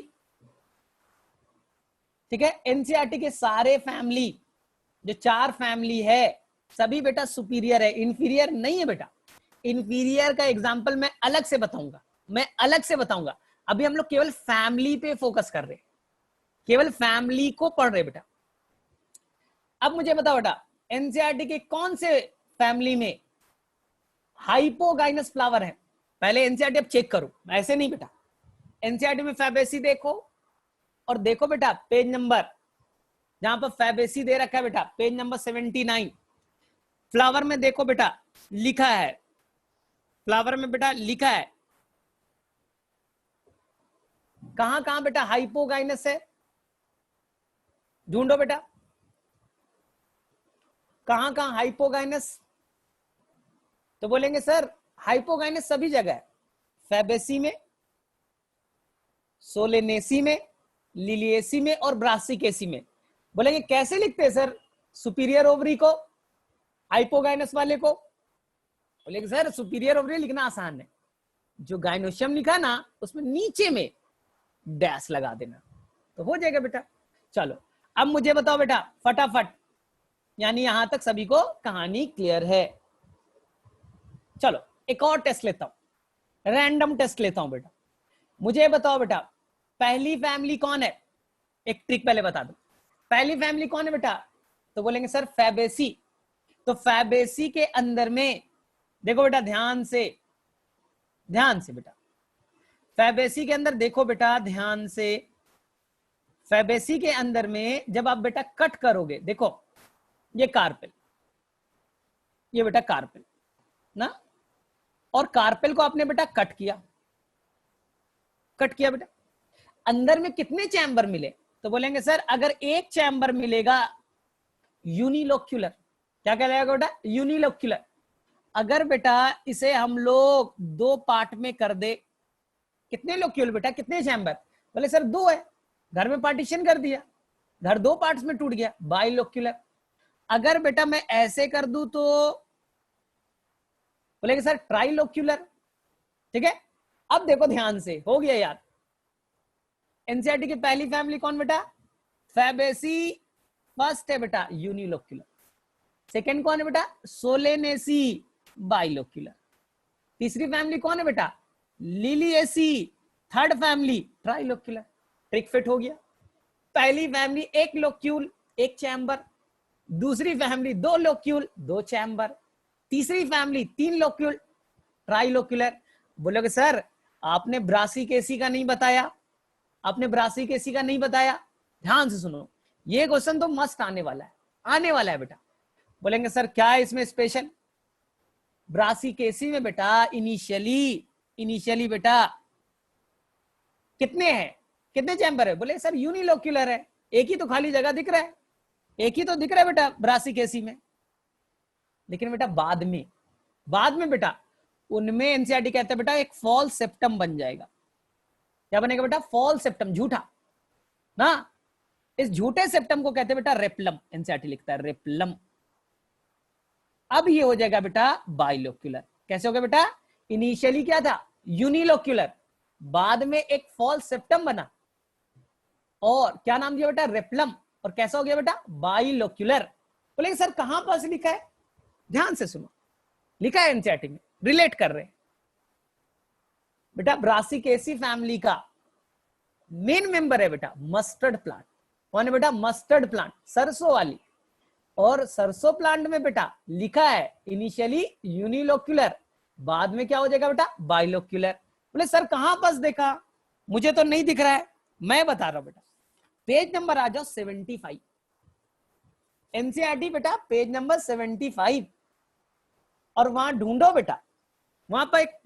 ठीक है। एनसीईआरटी के सारे फैमिली जो 4 फैमिली है सभी बेटा सुपीरियर है, इंफीरियर नहीं है बेटा। इंफीरियर का एग्जांपल मैं अलग से बताऊंगा, मैं अलग से बताऊंगा, अभी हम लोग केवल फैमिली पे फोकस कर रहे, केवल फैमिली को पढ़ रहे बेटा। अब मुझे बताओ बेटा एनसीईआरटी के कौन से फैमिली में हाइपोगाइनस फ्लावर है, पहले एनसीईआरटी अब चेक करो, ऐसे नहीं बेटा। एनसीईआरटी में फैबेसी देखो, और देखो बेटा पेज नंबर जहां पर फैबेसी दे रखा है बेटा, पेज नंबर 79, फ्लावर में देखो बेटा लिखा है, फ्लावर में बेटा लिखा है कहां कहां बेटा हाइपोगाइनस है, ढूंढो बेटा कहां कहां हाइपोगाइनस, तो बोलेंगे सर हाइपोगाइनस सभी जगह है, फैबेसी में, सोलेनेसी में, लिलिएसी में और ब्रासिकेसी में। बोलेंगे कैसे लिखते हैं सर सुपीरियर ओवरी को, हाइपोगाइनस वाले को? बोलेंगे सर सुपीरियर ओवरी लिखना आसान है, जो गाइनोशियम लिखा ना उसमें नीचे में डैश लगा देना तो हो जाएगा बेटा। चलो अब मुझे बताओ बेटा फटाफट, यानी यहां तक सभी को कहानी क्लियर है। चलो एक और टेस्ट लेता हूं, रैंडम टेस्ट लेता हूं बेटा। मुझे बताओ बेटा पहली फैमिली कौन है? एक ट्रिक पहले बता दो, पहली फैमिली कौन है बेटा? तो बोलेंगे सर फैबेसी। तो फैबेसी के अंदर में देखो बेटा ध्यान से बेटा, फैबेसी के अंदर देखो बेटा ध्यान से, फैबेसी के अंदर में जब आप बेटा कट करोगे, देखो ये कार्पेल, ये बेटा कार्पेल ना, और कार्पेल को आपने बेटा कट किया बेटा, अंदर में कितने चैम्बर मिले? तो बोलेंगे सर अगर एक चैम्बर मिलेगा यूनिलोक्यूलर, क्या कहलाएगा बेटा? यूनिलोक्यूलर। अगर बेटा इसे हम लोग दो पार्ट में कर दे, कितने लोक्यूल बेटा, कितने चैम्बर? बोले सर दो है, घर में पार्टीशन कर दिया, घर दो पार्ट्स में टूट गया, बाइलोक्यूलर। अगर बेटा मैं ऐसे कर दूं तो बोलेंगे सर ट्राइलोक्यूलर। ठीक है, अब देखो ध्यान से, हो गया यार। एनसीईआरटी की पहली फैमिली कौन बेटा? फैबेसी फर्स्ट है बेटा यूनिलोक्यूलर। सेकंड कौन है बेटा? Solanaceae bilocular. तीसरी फैमिली कौन है बेटा? Liliaceae. Third family trilocular. Trick fit हो गया। पहली फैमिली एक लोक्यूल एक चैम्बर, दूसरी फैमिली दो लोक्यूल दो चैम्बर, तीसरी फैमिली तीन लोक्यूल ट्राइलोक्यूलर। बोलोगे सर आपने ब्रासिकेसी का नहीं बताया, आपने ब्रासिकेसी का नहीं बताया। ध्यान से सुनो, ये क्वेश्चन तो मस्त आने वाला है, आने वाला है बेटा। बोलेंगे सर क्या है इसमें स्पेशल? ब्रासिकेसी में बेटा इनिशियली बेटा कितने हैं, कितने चैम्बर है? बोले सर यूनिलोक्यूलर है, एक ही तो खाली जगह दिख रहा है, एक ही तो दिख रहा है बेटा ब्रासिकेसी में। लेकिन बेटा बाद में बेटा उनमें एनसीईआरटी कहता है बेटा एक फॉल्स सेप्टम बन जाएगा। क्या बनेगा बेटा? फॉल्स सेप्टम, झूठा ना। इस झूठे सेप्टम को कहते हैं बेटा रेप्लम, एनसीईआरटी लिखता है रेप्लम। अब ये हो जाएगा बेटा बाइलोक्यूलर। कैसे हो गया बेटा? इनिशियली क्या था? यूनिलोक्यूलर, बाद में एक फॉल्स सेप्टम बना और क्या नाम दिया बेटा? रेप्लम। और कैसा हो गया बेटा? बाइलोक्यूलर। बोले सर कहां पर लिखा है? ध्यान से सुनो, लिखा है एनसीईआरटी में, रिलेट कर रहे हैं बेटा। ब्रासिकेसी फैमिली का मेन मेंबर है बेटा मस्टर्ड प्लांट। कौन है बेटा? मस्टर्ड प्लांट, सरसों वाली। और सरसों प्लांट में बेटा लिखा है इनिशियली यूनिलोक्यूलर, बाद में क्या हो जाएगा बेटा? बाइलोक्यूलर। बोले सर कहां पास देखा? मुझे तो नहीं दिख रहा है। मैं बता रहा हूं बेटा, पेज नंबर आ जाओ 75, एनसीईआरटी बेटा पेज नंबर 75, और वहां ढूंढो बेटा, वहां पर एक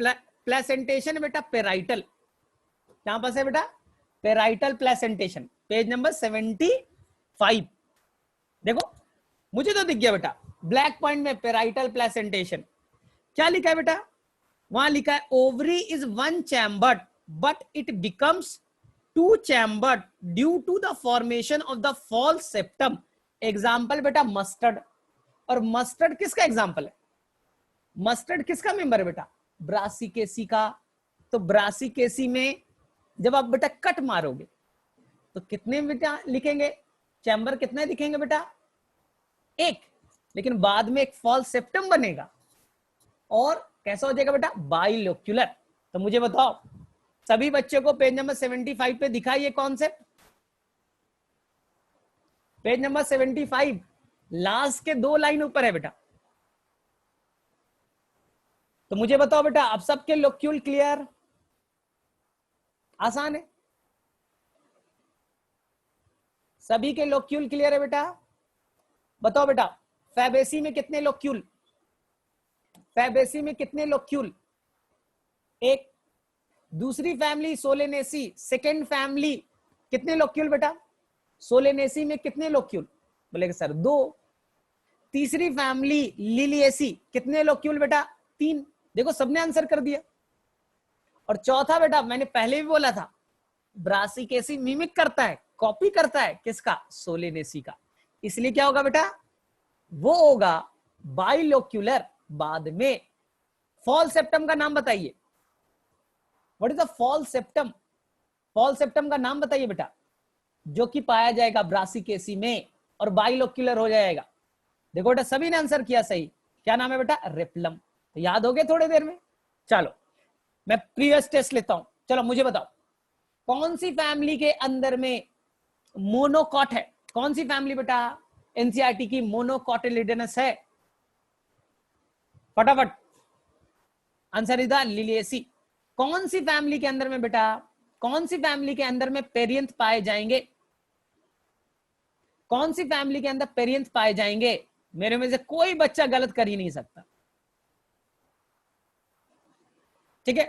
प्लेसेंटेशन है बेटा पेराइटल। कहां पास है बेटा? Parietal placentation, page number 75। देखो मुझे तो दिख गया बेटा ब्लैक पॉइंट में पेराइटल प्लेसेंटेशन। क्या लिखा है बेटा? वहां लिखा है ovary is one chambered but it becomes two chambered due to the formation of the false septum. Example बेटा मस्टर्ड। और मस्टर्ड किसका एग्जाम्पल है? मस्टर्ड किसका मेंबर है बेटा? ब्रासिकेसी का। तो ब्रासिकेसी में जब आप बेटा कट मारोगे तो कितने बेटा लिखेंगे? चैम्बर कितने दिखेंगे बेटा? एक। लेकिन बाद में एक फॉल्स सेप्टम बनेगा और कैसा हो जाएगा बेटा? बाइलोक्यूलर। तो मुझे बताओ सभी बच्चों को पेज नंबर 75 पे दिखाई ये कॉन्सेप्ट। पेज नंबर 75 लास्ट के दो लाइन ऊपर है बेटा। तो मुझे बताओ बेटा अब सबके लोक्यूल क्लियर? आसान है, सभी के लोक्यूल क्लियर है बेटा? बताओ बेटा फैबेसी में कितने लोक्यूल? फैबेसी में कितने लोक्यूल? एक। दूसरी फैमिली सोलेनेसी, सेकेंड फैमिली कितने लोक्यूल बेटा? सोलेनेसी में कितने लोक्यूल? बोलेगा सर दो। तीसरी फैमिली लिलिएसी कितने लोक्यूल बेटा? तीन। देखो सबने आंसर कर दिया। और चौथा बेटा मैंने पहले भी बोला था ब्रासिक एसिड मिमिक करता है, कॉपी करता है किसका? सोलेनेसी का। इसलिए क्या होगा बेटा? वो होगा बाइलोक्यूलर। बाद में फॉल सेप्टम का नाम बताइए। What is the fall septum? Fall septum का नाम बताइए बेटा, जो कि पाया जाएगा ब्रासिकेसी में और बाइलोक्यूलर हो जाएगा। देखो बेटा सभी ने आंसर किया सही। क्या नाम है बेटा? रेप्लम। तो याद हो गए थोड़ी देर में। चलो मैं प्रीवियस टेस्ट लेता हूं। चलो मुझे बताओ, कौन सी फैमिली के अंदर में मोनोकॉट है? कौन सी फैमिली बेटा एनसीईआरटी की मोनोकॉटिलिडनस है? फटाफट आंसर इज द लिलिएसी। कौन सी फैमिली के अंदर में बेटा, कौन सी फैमिली के अंदर में पेरियंथ पाए जाएंगे? कौन सी फैमिली के अंदर पेरियंथ पाए जाएंगे? मेरे में से कोई बच्चा गलत कर ही नहीं सकता, ठीक है।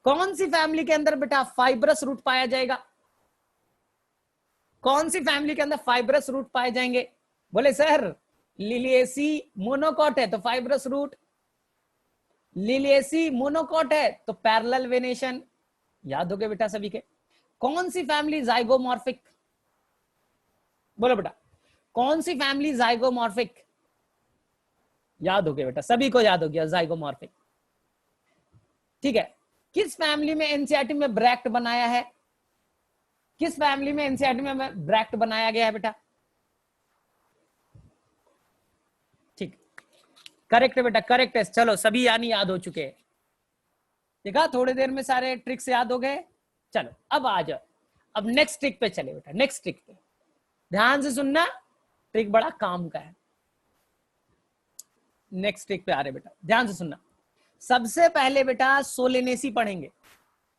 कौन सी फैमिली के अंदर बेटा फाइब्रस रूट पाया जाएगा? कौन सी फैमिली के अंदर फाइब्रस रूट पाए जाएंगे? बोले सर लिलिएसी मोनोकॉट है तो फाइब्रस रूट, लिलिएसी मोनोकॉट है तो पैरेलल वेनेशन। याद हो गए बेटा सभी के। कौन सी फैमिली जाइगोमॉर्फिक? बोलो बेटा कौन सी फैमिली जाइगोमॉर्फिक? याद हो गया बेटा, सभी को याद हो गया जाइगोमॉर्फिक, ठीक है। किस फैमिली में एनसीईआरटी में ब्रैक्ट बनाया है? किस फैमिली में एनसीईआरटी में ब्रैक्ट बनाया गया है बेटा? ठीक, करेक्ट है बेटा, करेक्ट है। चलो सभी यानी याद हो चुके हैं। देखा थोड़ी देर में सारे ट्रिक्स याद हो गए। चलो अब आ जाओ, अब नेक्स्ट ट्रिक पे चले बेटा। नेक्स्ट ट्रिक पे ध्यान से सुनना, ट्रिक बड़ा काम का है। नेक्स्ट ट्रिक पे आ रहे बेटा, ध्यान से सुनना। सबसे पहले बेटा सोलेनेसी पढ़ेंगे।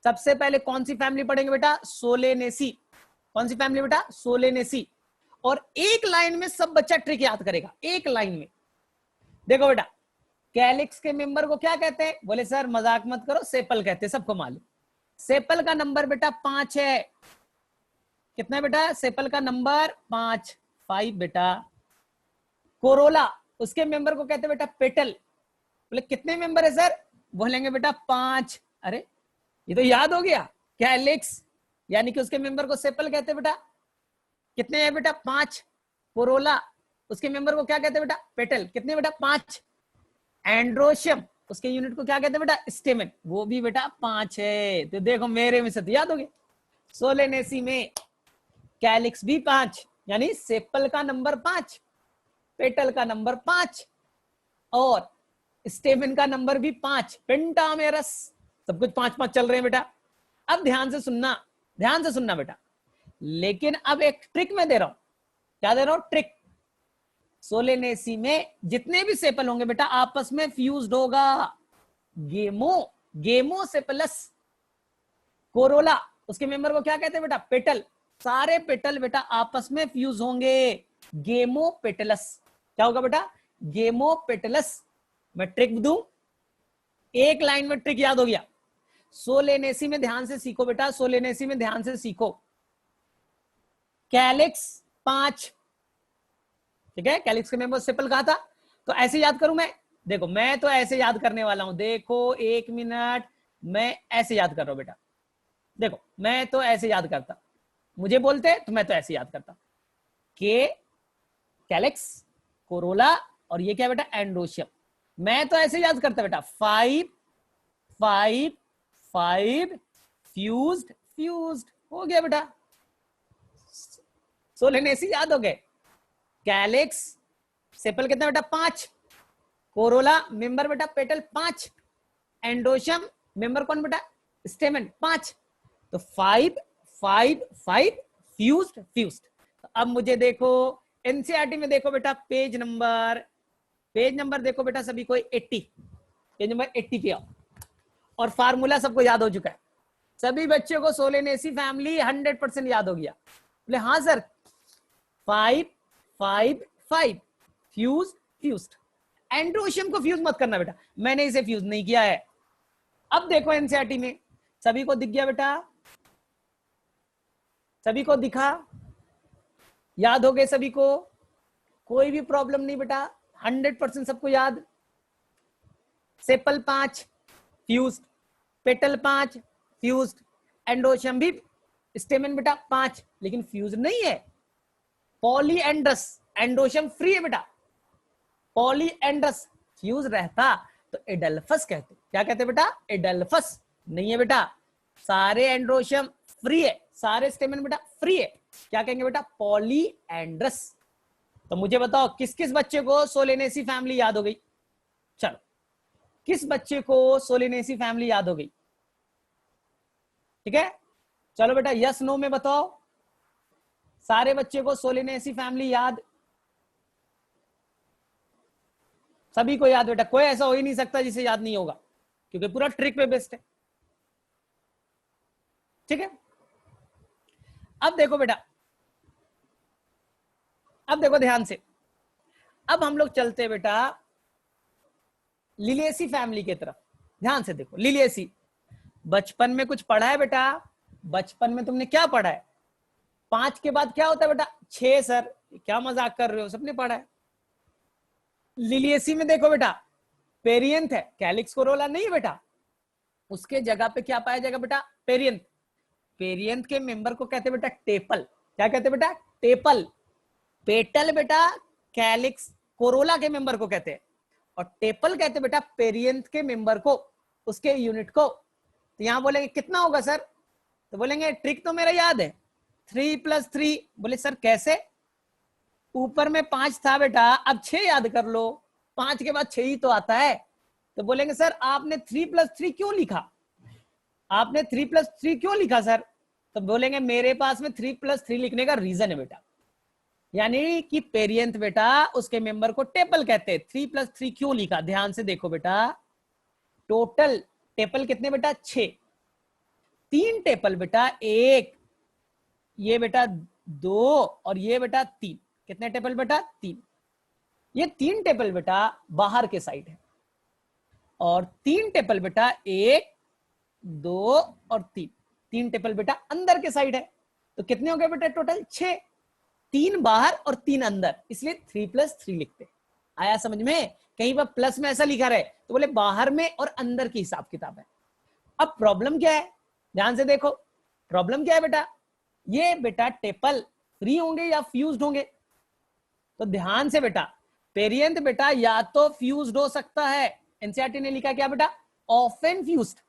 सबसे पहले कौन सी फैमिली पढ़ेंगे बेटा? सोलेनेसी। कौन सी फैमिली बेटा? सोलेनेसी। और एक लाइन में सब बच्चा ट्रिक याद करेगा, एक लाइन में। देखो बेटा कैलिक्स के मेंबर को क्या कहते हैं? बोले सर मजाक मत करो, सेपल कहते हैं, सबको मालूम। सेपल का नंबर बेटा 5 है। कितना बेटा? सेपल का नंबर 5, 5 बेटा। कोरोला उसके मेंबर को कहते हैं बेटा पेटल। बोले कितने मेंबर है सर? बोलेंगे बेटा 5। अरे ये तो याद हो गया। कैलिक्स यानी कि उसके मेंबर को सेपल कहते हैं बेटा। कितने हैं बेटा? 5। कोरोला उसके मेंबर को क्या कहते हैं बेटा? पेटल। कितने बेटा? 5। एंड्रोशियम उसके यूनिट को क्या कहते हैं बेटा? स्टेमन। वो भी बेटा 5 है। तो देखो मेरे में से तो याद हो गया। सोलेनेसी में कैलिक्स भी 5, यानी सेपल का नंबर 5, पेटल का नंबर 5 और स्टेमन का नंबर भी 5, पेंटामेरस। सब कुछ 5-5 चल रहे हैं बेटा। अब ध्यान से सुनना, ध्यान से सुनना बेटा। लेकिन अब एक ट्रिक मैं दे रहा हूं। क्या दे रहा हूं? ट्रिक। सोलेनेसी में जितने भी सेपल होंगे बेटा आपस में फ्यूज्ड होगा। गेमो, गेमो सेपलस। कोरोला उसके मेंबर को क्या कहते हैं बेटा? पेटल। सारे पेटल बेटा आपस में फ्यूज होंगे। गेमो पेटलस। क्या होगा बेटा? गेमो पेटलस। मैं ट्रिक दूं, एक लाइन में ट्रिक याद हो गया। सोलेनेसी में ध्यान से सीखो बेटा, सोलेनेसी में ध्यान से सीखो। कैलिक्स 5, ठीक है। कैलिक्स के मेंबर सेपल कहा था, तो ऐसे याद करूं मैं। देखो मैं तो ऐसे याद करने वाला हूं। देखो 1 मिनट, मैं ऐसे याद कर रहा हूं बेटा। देखो मैं तो ऐसे याद करता, मुझे बोलते तो मैं तो ऐसे याद करता। के कैलिक्स, कोरोला और ये क्या बेटा? एंड्रोशियम। मैं तो ऐसे याद करता बेटा। 5 5 5 फ्यूज्ड फ्यूज्ड हो गया बेटा। सोलेनेसी याद हो गए। कैलिक्स सेपल कितना बेटा? 5। कोरोला मेंबर बेटा पेटल 5। एंडोशियम मेंबर कौन बेटा? स्टेमन 5। तो 5 5 5 फ्यूज्ड फ्यूज्ड। अब मुझे देखो एनसीईआरटी में देखो बेटा पेज नंबर देखो बेटा सभी को 80, पेज नंबर 80 पे आओ। और फार्मूला सबको याद हो चुका है। सभी बच्चों को सोलेनेसी फैमिली 100% याद हो गया। बोले हाँ सर। 5 5 5 fuse fused. एंड्रोशियम को फ्यूज मत करना बेटा, मैंने इसे फ्यूज नहीं किया है। अब देखो एनसीईआरटी में सभी को दिख गया बेटा, सभी को दिखा, याद हो गए सभी को, कोई भी प्रॉब्लम नहीं बेटा, 100% सबको याद। Sepal 5 fused, petal 5 fused, androecium भी स्टेमेन बेटा 5, लेकिन फ्यूज नहीं है। पॉलीएंड्रस, एंडोशियम फ्री है बेटा, पॉलीएंड्रस फ्यूज रहता तो एडल्फस कहते। क्या कहते बेटा? एडल्फस। नहीं है बेटा, सारे एंड्रोशियम फ्री है, सारे स्टेमेन बेटा फ्री है। क्या कहेंगे बेटा? पॉलीएंड्रस। तो मुझे बताओ किस किस बच्चे को सोलेनेसी फैमिली याद हो गई? चलो, किस बच्चे को सोलेनेसी फैमिली याद हो गई? ठीक है, चलो बेटा यस नो में बताओ, सारे बच्चे को सोलेनेसी फैमिली याद? सभी को याद बेटा, कोई ऐसा हो ही नहीं सकता जिसे याद नहीं होगा, क्योंकि पूरा ट्रिक पे बेस्ड है। ठीक है, अब देखो बेटा, अब देखो ध्यान से, अब हम लोग चलते हैं बेटा लिलिएसी फैमिली की तरफ। ध्यान से देखो, लिलिएसी बचपन में कुछ पढ़ा है बेटा? बचपन में तुमने क्या पढ़ा है? 5 के बाद क्या होता है बेटा? 6 सर, क्या मजाक कर रहे हो, सबने पढ़ा है। लिलिएसी में देखो बेटा, पेरियंथ है, कैलिक्स कोरोला नहीं है बेटा, उसके जगह पे क्या पाया जाएगा बेटा? पेरियंथ। पेरियंथ के मेंबर को कहते हैं बेटा टेपल। क्या कहते हैं बेटा? टेपल। पेटल बेटा कैलिक्स कोरोला के मेंबर को कहते हैं, और टेपल कहते हैं बेटा पेरियंथ के मेंबर को, उसके यूनिट को। तो यहां बोलेंगे कितना होगा सर? तो बोलेंगे ट्रिक तो मेरा याद है, 3 + 3। बोले सर कैसे? ऊपर में 5 था बेटा, अब 6 याद कर लो, 5 के बाद 6 ही तो आता है। तो बोलेंगे सर आपने 3 + 3 क्यों लिखा? आपने 3 + 3 क्यों लिखा सर? तो बोलेंगे मेरे पास में 3 + 3 लिखने का रीजन है बेटा, यानी कि पेरियंथ बेटा उसके मेंबर को टेपल कहते हैं। 3 + 3 क्यों लिखा? ध्यान से देखो बेटा, टोटल टेपल कितने बेटा? 6। 3 टेपल बेटा 1, ये बेटा 2, और ये बेटा 3। कितने टेपल बेटा? 3। ये 3 टेपल बेटा बाहर के साइड है, और 3 टेपल बेटा 1, 2 और 3। 3 टेपल बेटा अंदर के साइड है। तो कितने हो गए बेटा टोटल? 6। 3 बाहर और 3 अंदर, इसलिए 3 + 3 लिखते। आया समझ में? कहीं पर प्लस में ऐसा लिखा रहे तो बोले बाहर में और अंदर की हिसाब किताब है। अब प्रॉब्लम क्या है? ध्यान से देखो, प्रॉब्लम क्या है बेटा? ये बेटा टेपल फ्री होंगे या फ्यूज्ड होंगे? तो ध्यान से बेटा, पेरियंथ बेटा या तो फ्यूज्ड हो सकता है, एनसीईआरटी ने लिखा क्या बेटा? Often fused.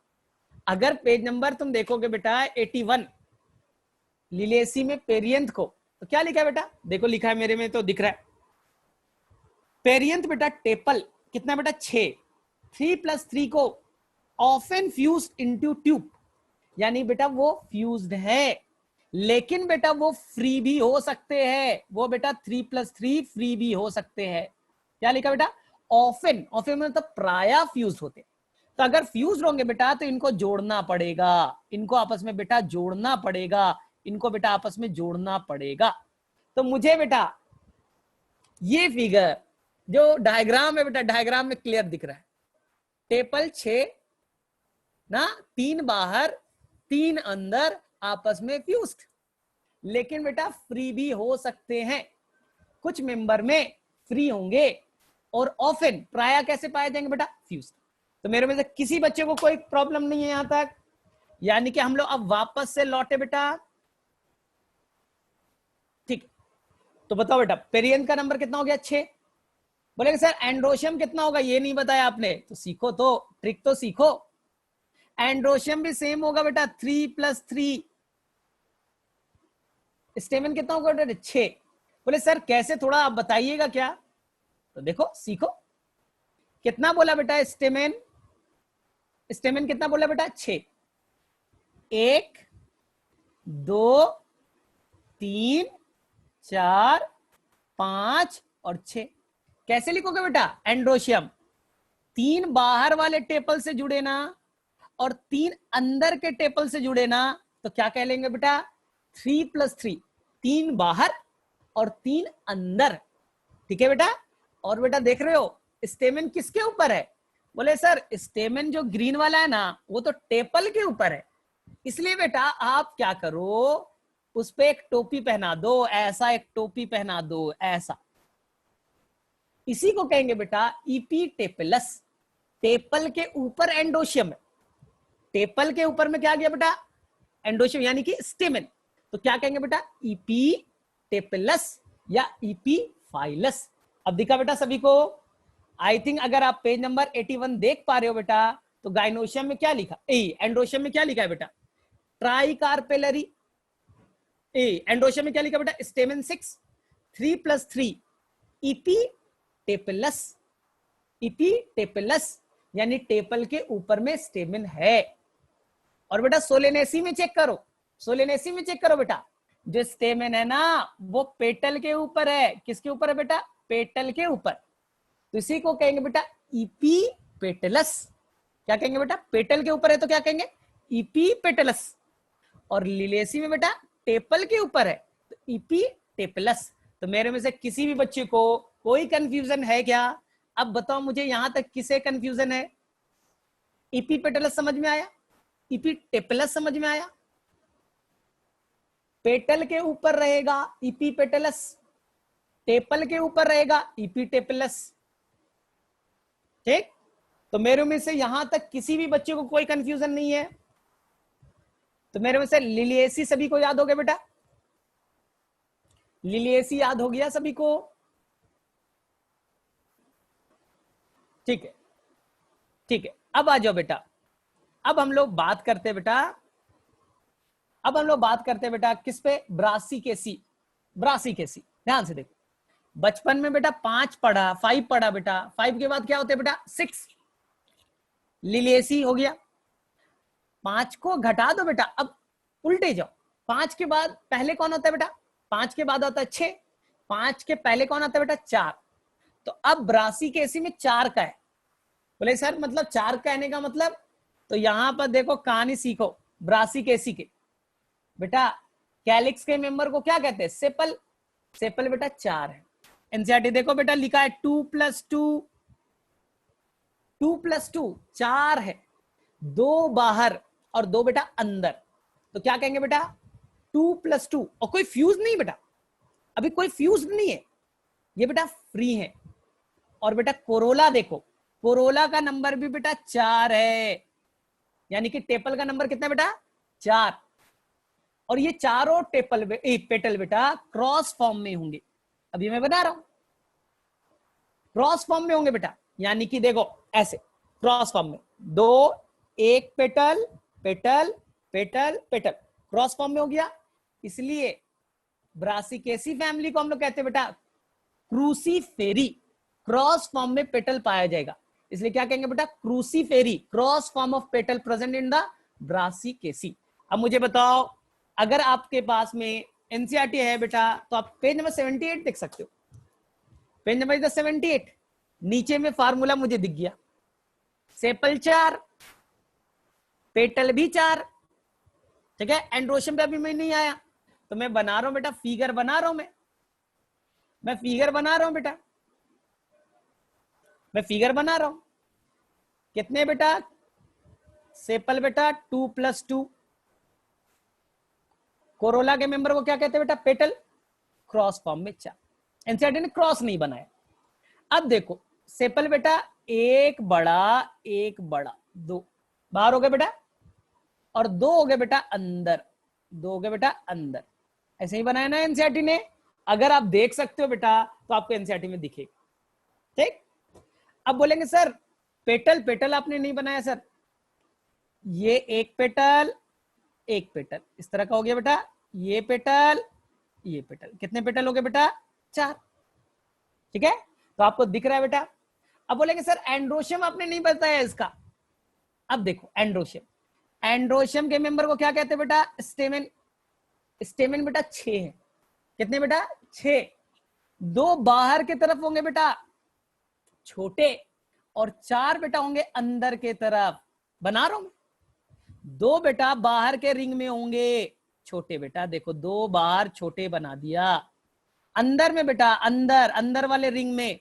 अगर पेज नंबर तुम देखोगे बेटा 81 लिलिएसी में पेरियंथ को, तो क्या लिखा है बेटा? देखो लिखा है, मेरे में तो दिख रहा है। पेरियंथ बेटा टेपल कितना बेटा? 6। 3 + 3 को ऑफन फ्यूज्ड इनटू ट्यूब, यानी बेटा वो फ्यूज्ड है, लेकिन बेटा वो फ्री भी हो सकते हैं। वो बेटा 3 + 3 फ्री भी हो सकते हैं। क्या लिखा बेटा? ऑफन। ऑफन मतलब प्राय फ्यूज होते। तो अगर फ्यूज होंगे बेटा तो इनको जोड़ना पड़ेगा, इनको आपस में बेटा जोड़ना पड़ेगा, इनको बेटा आपस में जोड़ना पड़ेगा। तो मुझे बेटा ये फिगर जो डायग्राम है बेटा, डायग्राम में क्लियर दिख रहा है। टेपल 6 ना, 3 बाहर 3 अंदर, आपस में फ्यूज्ड, लेकिन बेटा फ्री भी हो सकते हैं। कुछ मेंबर में फ्री होंगे और ऑफन प्राय कैसे पाए जाएंगे बेटा? फ्यूज्ड। तो मेरे में से किसी बच्चे को कोई प्रॉब्लम नहीं है यहां तक, यानी कि हम लोग अब वापस से लौटे बेटा। ठीक, तो बताओ बेटा पेरियंथ का नंबर कितना हो गया? 6। बोलेंगे सर एंड्रोशियम कितना होगा? ये नहीं बताया आपने, तो सीखो, तो ट्रिक तो सीखो। एंड्रोशियम भी सेम होगा बेटा, 3 + 3। स्टेमन कितना होगा बेटा? 6। बोले सर कैसे, थोड़ा आप बताइएगा क्या? तो देखो सीखो। कितना बोला बेटा स्टेमन? स्टेमन कितना बोला बेटा? 6। 1, 2, 3, 4, 5 और 6। कैसे लिखोगे बेटा? एंड्रोशियम 3 बाहर वाले टेपल से जुड़े ना, और 3 अंदर के टेपल से जुड़े ना, तो क्या कह लेंगे बेटा? 3 + 3। 3 बाहर और 3 अंदर। ठीक है बेटा? और बेटा देख रहे हो स्टेमन किसके ऊपर है? बोले सर स्टेमन जो ग्रीन वाला है ना, वो तो टेपल के ऊपर है, इसलिए बेटा आप क्या करो, उस पे एक टोपी पहना दो, ऐसा एक टोपी पहना दो, ऐसा। इसी को कहेंगे बेटा इपीटेपलस। टेपल के ऊपर एंडोशियम है, टेपल के ऊपर में क्या गया बेटा? एंडोशियम, यानी कि स्टेमन। तो क्या कहेंगे बेटा, इपीटेपलस या इपीफाइलस। अब दिखा बेटा सभी को। आई थिंक अगर आप पेज नंबर 81 देख पा रहे हो बेटा, तो गाइनोशियम में क्या लिखा, एंड्रोशियम में क्या लिखा है बेटा, ट्राइकार्पेलरी। एंड्रोशियम में क्या लिखा बेटा, स्टेमेन 6, 3+3 इपीटेपलस। इपीटेपलस यानी टेपल के ऊपर में स्टेमेन है। और बेटा सोलेनेसी में चेक करो, सोलेनेसी में चेक करो बेटा, जो स्टेमेन है ना वो पेटल के ऊपर है। किसके ऊपर है बेटा, पेटल के ऊपर। तो इसी को कहेंगे बेटा इपीपेटलस। क्या कहेंगे बेटा, पेटल के ऊपर है तो क्या कहेंगे, इपीपेटलस। और लिलेसी में बेटा टेपल के ऊपर है तो इपीटेपलस। तो मेरे में से किसी भी बच्चे को कोई कंफ्यूजन है क्या? अब बताओ मुझे, यहां तक किसे कंफ्यूजन है? इपीपेटलस समझ में आया, इपीटेपलस समझ में आया? पेटल के ऊपर रहेगा इपीपेटलस, टेपल के ऊपर रहेगा इपीटेपलस। ठीक, तो मेरे में से यहां तक किसी भी बच्चे को कोई कंफ्यूजन नहीं है? तो मेरे में से लिलिएसी सभी को याद हो गया बेटा, लिलिएसी याद हो गया सभी को? ठीक है, ठीक है। अब आ जाओ बेटा, अब हम लोग बात करते हैं बेटा, अब हम लोग बात करते हैं बेटा किस पे, ब्रासिकेसी। ब्रासिकेसी ध्यान से देखो, बचपन में बेटा 5 पढ़ा, 5 पढ़ा बेटा, 5 के बाद क्या होता है बेटा, 6 लिलिएसी हो गया। 5 को घटा दो बेटा, अब उल्टे जाओ। 5 के बाद पहले कौन होता है बेटा, 5 के बाद आता है 6, 5 के पहले कौन आता है बेटा, 4। तो अब ब्रासिकेसी में 4 का है। बोले सर मतलब 4 कहने का मतलब, तो यहां पर देखो कहानी सीखो ब्रासिकेसी के बेटा। कैलिक्स के मेंबर को क्या कहते हैं, सेपल। सेपल बेटा 4 है। एनसीईआरटी देखो बेटा लिखा है 2+2, 2+2 4 है, 2 बाहर और 2 बेटा अंदर। तो क्या कहेंगे बेटा, 2+2। और कोई फ्यूज नहीं बेटा, अभी कोई फ्यूज नहीं है, ये बेटा फ्री है। और बेटा कोरोला देखो, कोरोला का नंबर भी बेटा 4 है, यानी कि टेपल का नंबर कितना बेटा, 4। और ये चारों टेपल पेटल बेटा क्रॉस फॉर्म में होंगे। अभी मैं बता रहा हूं क्रॉस फॉर्म में होंगे बेटा, यानी कि देखो ऐसे क्रॉस फॉर्म में, 2 एक petal petal petal petal, cross form में हो गया। इसलिए ब्रासिकेसी फैमिली को हम लोग कहते हैं बेटा क्रूसीफेरी, क्रॉस फॉर्म में पेटल पाया जाएगा, इसलिए क्या कहेंगे बेटा, Cruciferae, cross form of petal present in the Brassicaceae. अब मुझे बताओ, अगर आपके पास में एनसीईआरटी है बेटा, तो आप पेज नंबर 78 देख सकते हो। पेज नंबर 78 नीचे में फार्मूला मुझे दिख गया, सेपल 4, पेटल भी 4, ठीक है। एंड्रोशियम पे अभी मैं नहीं आया, तो मैं बना रहा हूं बेटा, फिगर बना रहा हूं मैं फिगर बना रहा हूं बेटा, मैं फिगर बना रहा हूं। कितने बेटा, सेपल बेटा 2+2, कोरोला के मेंबर को क्या कहते हैं बेटा, पेटल, क्रॉस फॉर्म में 4। एनसीईआरटी ने क्रॉस नहीं बनाया। अब देखो सेपल बेटा एक बड़ा 2 बाहर हो गए बेटा, और 2 हो गए बेटा अंदर, 2 हो गए बेटा अंदर। ऐसे ही बनाया ना एनसीईआरटी ने, अगर आप देख सकते हो बेटा तो आपको एनसीईआरटी में दिखेगा। ठीक, अब बोलेंगे सर पेटल पेटल आपने नहीं बनाया सर, ये एक पेटल एक पेटल इस तरह का हो गया बेटा, ये पेटल ये पेटल, कितने पेटल हो गए बेटा, 4। ठीक है, तो आपको दिख रहा है बेटा। अब बोलेंगे सर एंड्रोशियम आपने नहीं बताया इसका। अब देखो एंड्रोशियम, एंड्रोशियम के मेंबर को क्या कहते हैं बेटा, स्टेमेन। स्टेमेन बेटा 6 है, कितने बेटा, 6। 2 बाहर की तरफ होंगे बेटा छोटे, और 4 बेटा होंगे अंदर के तरफ। बना रहा हूं, 2 बेटा बाहर के रिंग में होंगे छोटे बेटा, देखो 2 बाहर छोटे बना दिया। अंदर में बेटा, अंदर अंदर वाले रिंग में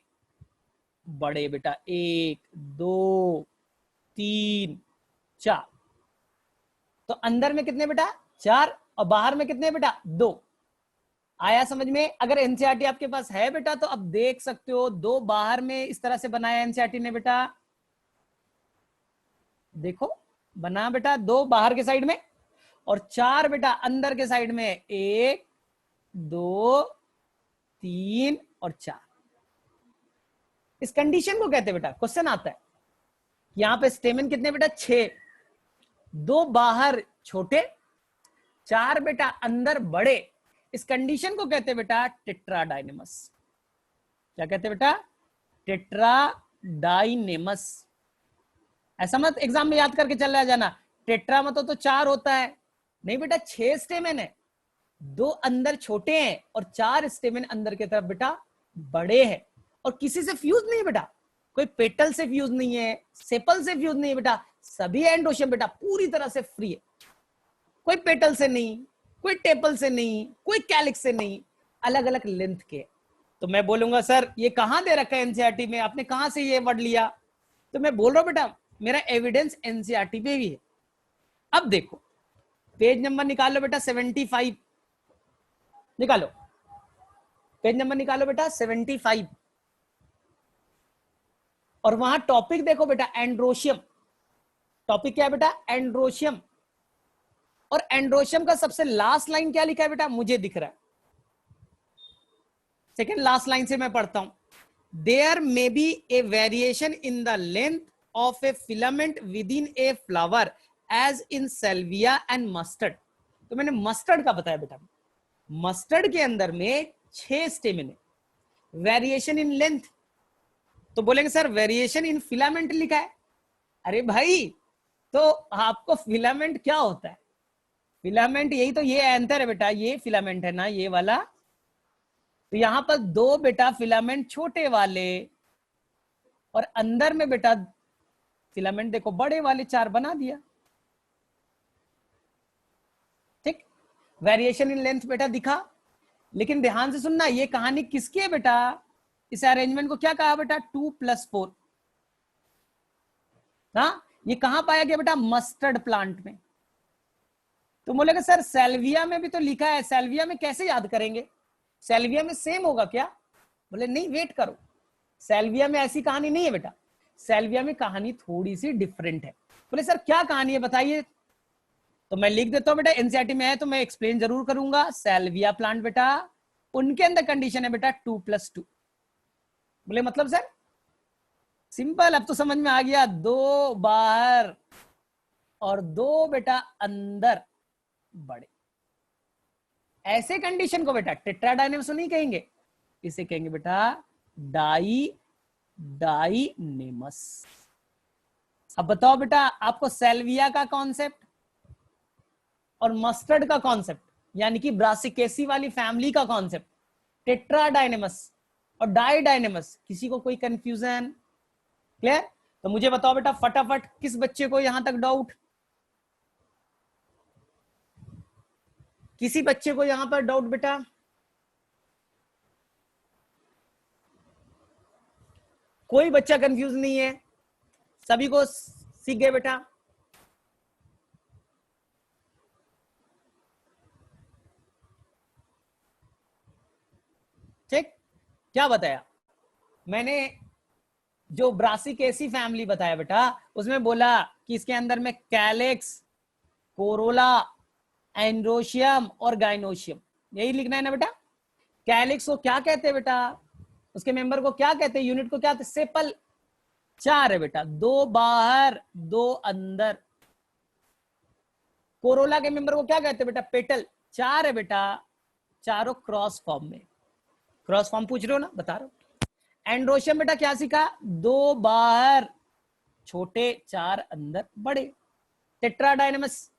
बड़े बेटा, 1 2 3 4। तो अंदर में कितने बेटा, 4, और बाहर में कितने बेटा, 2। आया समझ में? अगर एनसीईआरटी आपके पास है बेटा तो अब देख सकते हो, 2 बाहर में इस तरह से बनाया एनसीईआरटी ने बेटा, देखो बना बेटा 2 बाहर के साइड में, और 4 बेटा अंदर के साइड में, 1 2 3 और 4। इस कंडीशन को कहते हैं बेटा, क्वेश्चन आता है यहां पे स्टेमिन कितने बेटा, 6, 2 बाहर छोटे, 4 बेटा अंदर बड़े। इस कंडीशन को कहते हैं बेटा टेट्राडाइनेमस। क्या कहते हैं बेटा, टेट्राडाइनेमस। ऐसा मत एग्जाम में याद करके चला जाना, टेट्रा मतलब तो 4 होता है, नहीं बेटा 6 स्टेमिन है, 2 अंदर छोटे हैं और 4 स्टेमिन अंदर की तरफ बेटा बड़े हैं। और किसी से फ्यूज नहीं है बेटा, कोई पेटल से फ्यूज नहीं है, सेपल से फ्यूज नहीं है बेटा, सभी एंडोशियम बेटा पूरी तरह से फ्री है। कोई पेटल से नहीं, कोई टेपल से नहीं, कोई कैलिक्स से नहीं, अलग अलग लेंथ के। तो मैं बोलूंगा सर ये कहां दे रखा है एनसीईआरटी में, आपने कहां से ये वर्ड लिया? तो मैं बोल रहा हूं बेटा मेरा एविडेंस एनसीईआरटी पे भी है। अब देखो पेज नंबर निकालो बेटा 75, निकालो पेज नंबर निकालो बेटा 75, और वहां टॉपिक देखो बेटा एंड्रोशियम। टॉपिक क्या है बेटा, एंड्रोशियम। और एंड्रोशियम का सबसे लास्ट लाइन क्या लिखा है बेटा, मुझे दिख रहा है, सेकेंड लास्ट लाइन से मैं पढ़ता हूं, there may be a variation in the length of a filament within a flower as in Salvia and mustard. तो मैंने मस्टर्ड का बताया बेटा, मस्टर्ड के अंदर में 6 स्टेमिन है, वेरिएशन इन लेंथ, तो बोलेंगे सर वेरिएशन इन फिलामेंट लिखा है। अरे भाई तो आपको फिलामेंट क्या होता है, फिलामेंट यही तो, ये एंथर है बेटा, ये फिलामेंट है ना ये वाला, तो यहां पर 2 बेटा फिलामेंट छोटे वाले और अंदर में बेटा फिलामेंट देखो बड़े वाले 4 बना दिया। ठीक, वेरिएशन इन लेंथ बेटा दिखा। लेकिन ध्यान से सुनना, ये कहानी किसकी है बेटा, इस अरेंजमेंट को क्या कहा बेटा, 2+4। हाँ, ये कहां पाया गया बेटा, मस्टर्ड प्लांट में। तो बोलेगा सर सेल्विया में भी तो लिखा है, सेल्विया में कैसे याद करेंगे, सेल्विया में सेम होगा क्या? बोले नहीं वेट करो, सेल्विया में ऐसी कहानी नहीं है बेटा, सेल्विया में कहानी थोड़ी सी डिफरेंट है। बोले सर क्या कहानी है बताइए, तो मैं लिख देता हूं बेटा, एनसीईआरटी में है तो मैं एक्सप्लेन जरूर करूंगा। सेल्विया प्लांट बेटा उनके अंदर कंडीशन है बेटा 2+2। बोले मतलब सर, सिंपल, अब तो समझ में आ गया, 2 बाहर और 2 बेटा अंदर बड़े। ऐसे कंडीशन को बेटा टेट्राडाइनेमस नहीं कहेंगे, इसे कहेंगे बेटा डाइनेमस। अब बताओ बेटा आपको सेल्विया का कॉन्सेप्ट और मस्टर्ड का कॉन्सेप्ट, यानी कि ब्रासिकेसी वाली फैमिली का कॉन्सेप्ट, टेट्राडाइनेमस और डाइडाइनेमस, किसी को कोई कंफ्यूजन? क्लियर? तो मुझे बताओ बेटा फटाफट, किस बच्चे को यहां तक डाउट, किसी बच्चे को यहां पर डाउट बेटा? कोई बच्चा कंफ्यूज नहीं है, सभी को सीख गए बेटा? ठीक, क्या बताया मैंने, जो ब्रासिकेसी फैमिली बताया बेटा, उसमें बोला कि इसके अंदर में कैलिक्स, कोरोला, एंड्रोशियम और गाइनोशियम, यही लिखना है ना बेटा। कैलिक्स को क्या कहते हैं बेटा, उसके मेंबर को क्या कहते हैं, यूनिट को क्या कहते हैं, सेपल। 4 है बेटा, 2 बाहर 2 अंदर। कोरोला के मेंबर को क्या कहते हैं बेटा, पेटल। 4 है बेटा, चारों क्रॉस फॉर्म में। क्रॉस फॉर्म पूछ रहे हो ना, बता रहा हूं। एंड्रोशियम बेटा क्या सीखा, 2 बाहर छोटे 4 अंदर बड़े, टेट्राडाइनेमस।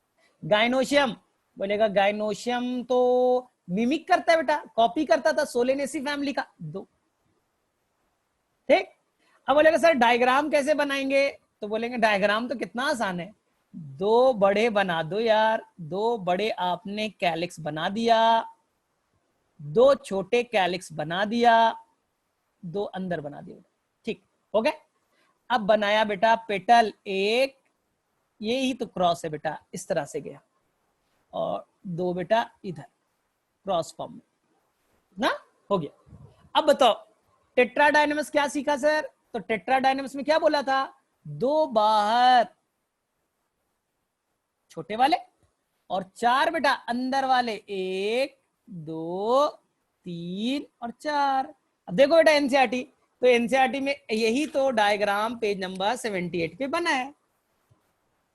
गाइनोशियम बोलेगा, गाइनोशियम तो मिमिक करता है बेटा, कॉपी करता था सोलेनेसी फैमिली का, 2। ठीक, अब बोलेगा सर डायग्राम कैसे बनाएंगे, तो बोलेंगे डायग्राम तो कितना आसान है, 2 बड़े बना दो यार, 2 बड़े आपने कैलिक्स बना दिया, 2 छोटे कैलिक्स बना दिया, 2 अंदर बना दिया। ठीक हो गया। अब बनाया बेटा पेटल एक, ये ही तो क्रॉस है बेटा, इस तरह से गया, और 2 बेटा इधर क्रॉस फॉर्म में ना, हो गया। अब बताओ टेट्राडाइनेमस क्या सीखा सर, तो टेट्राडाइनेमस में क्या बोला था, 2 बाहर छोटे वाले और 4 बेटा अंदर वाले 1 2 3 और 4। अब देखो बेटा एनसीईआरटी, तो एनसीईआरटी में यही तो डायग्राम पेज नंबर 78 पे बना है।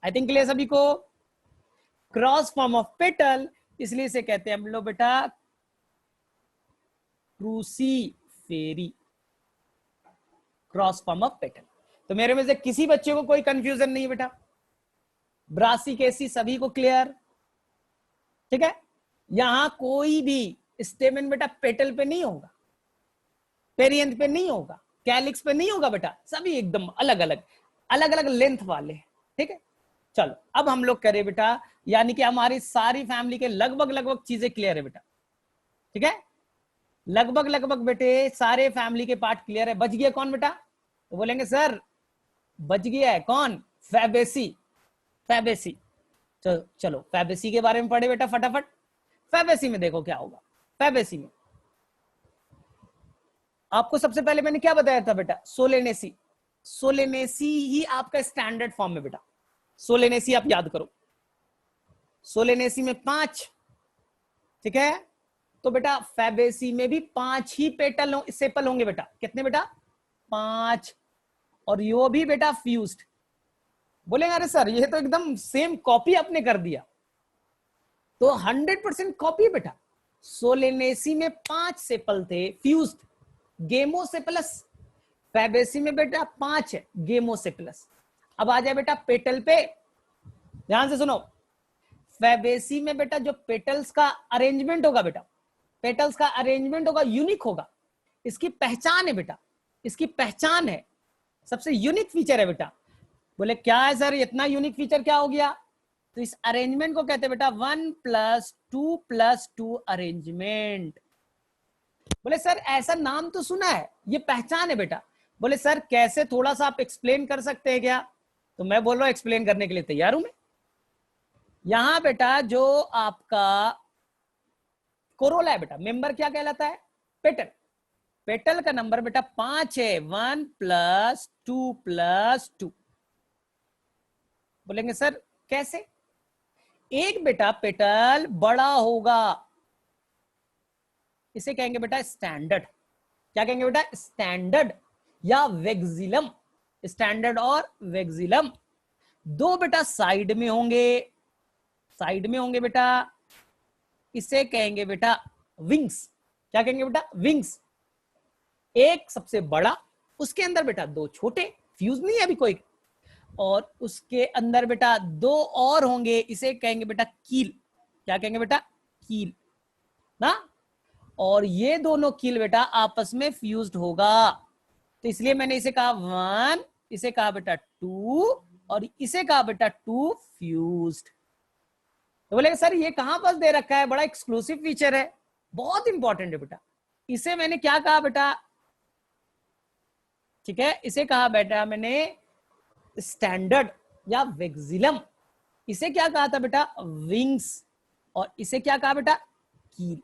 आई थिंक क्लियर सभी को। क्रॉस फॉर्म ऑफ पेटल, इसलिए इसे कहते हैं हम लोग बेटा Cruciferae, cross form of petal. तो मेरे में से किसी बच्चे को कोई कंफ्यूजन नहीं है बेटा, ब्रासिकेसी सभी को क्लियर, ठीक है। यहां कोई भी स्टेमेन बेटा पेटल पे नहीं होगा, पेरियंथ पे नहीं होगा, कैलिक्स पे नहीं होगा बेटा, सभी एकदम अलग अलग लेंथ वाले, ठीक है। चलो अब हम लोग करें बेटा, यानी कि हमारी सारी फैमिली के लगभग चीजें क्लियर है बेटा, ठीक है। लगभग बेटे सारे फैमिली के पार्ट क्लियर है। बच गया कौन बेटा? तो बोलेंगे सर बच गया है कौन? फैबेसी। फैबेसी, चलो फैबेसी के बारे में पढ़े बेटा फटाफट। फैबेसी में देखो क्या होगा। फैबेसी में आपको सबसे पहले मैंने क्या बताया था बेटा? सोलेनेसी। सोलेनेसी ही आपका स्टैंडर्ड फॉर्म में बेटा, सोलेनेसी आप याद करो। सोलेनेसी में 5, ठीक है। तो बेटा फैबेसी में भी 5 ही पेटल सेपल होंगे बेटा। कितने बेटा? 5। और यो भी बेटा फ्यूज्ड। बोलेंगे अरे सर ये तो एकदम सेम कॉपी आपने कर दिया। तो 100% कॉपी बेटा। सोलेनेसी में 5 सेपल थे फ्यूज्ड, गेमोसेपलस। फैबेसी में बेटा 5 है, गेमोसेपलस। अब आ जाए बेटा पेटल पे, ध्यान से सुनो। फैबेसी में बेटा जो पेटल्स का अरेंजमेंट होगा बेटा, पेटल्स का अरेंजमेंट होगा, यूनिक होगा। इसकी पहचान है बेटा, इसकी पहचान है, सबसे यूनिक फीचर है बेटा। बोले क्या है सर इतना यूनिक फीचर क्या हो गया? तो इस अरेंजमेंट को कहते हैं बेटा 1+2+2 अरेंजमेंट। बोले सर ऐसा नाम तो सुना है, ये पहचान है बेटा। बोले सर कैसे, थोड़ा सा आप एक्सप्लेन कर सकते हैं क्या? तो मैं बोल रहा हूं एक्सप्लेन करने के लिए तैयार हूं मैं। यहां बेटा जो आपका कोरोला है बेटा, मेंबर क्या कहलाता है? पेटल। पेटल का नंबर बेटा 5 है, 1+2+2। बोलेंगे सर कैसे? एक बेटा पेटल बड़ा होगा, इसे कहेंगे बेटा स्टैंडर्ड। क्या कहेंगे बेटा? स्टैंडर्ड या वेक्सिलम। स्टैंडर्ड और वेक्सिलम। 2 बेटा साइड में होंगे, साइड में होंगे बेटा, इसे कहेंगे बेटा विंग्स। क्या कहेंगे बेटा? विंग्स। एक सबसे बड़ा, उसके अंदर बेटा 2 छोटे, फ्यूज नहीं है अभी कोई, और उसके अंदर बेटा 2 और होंगे, इसे कहेंगे बेटा कील। क्या कहेंगे बेटा? कील ना। और ये दोनों कील बेटा आपस में फ्यूज्ड होगा, तो इसलिए मैंने इसे कहा 1, इसे कहा बेटा 2, और इसे कहा बेटा 2 फ्यूज्ड। तो बोले सर ये कहां पर दे रखा है? बड़ा एक्सक्लूसिव फीचर है, बहुत इंपॉर्टेंट है बेटा। इसे मैंने क्या कहा बेटा? ठीक है, इसे कहा बेटा मैंने स्टैंडर्ड या वेक्सिलम। इसे क्या कहा था बेटा? विंग्स। और इसे क्या कहा बेटा? कील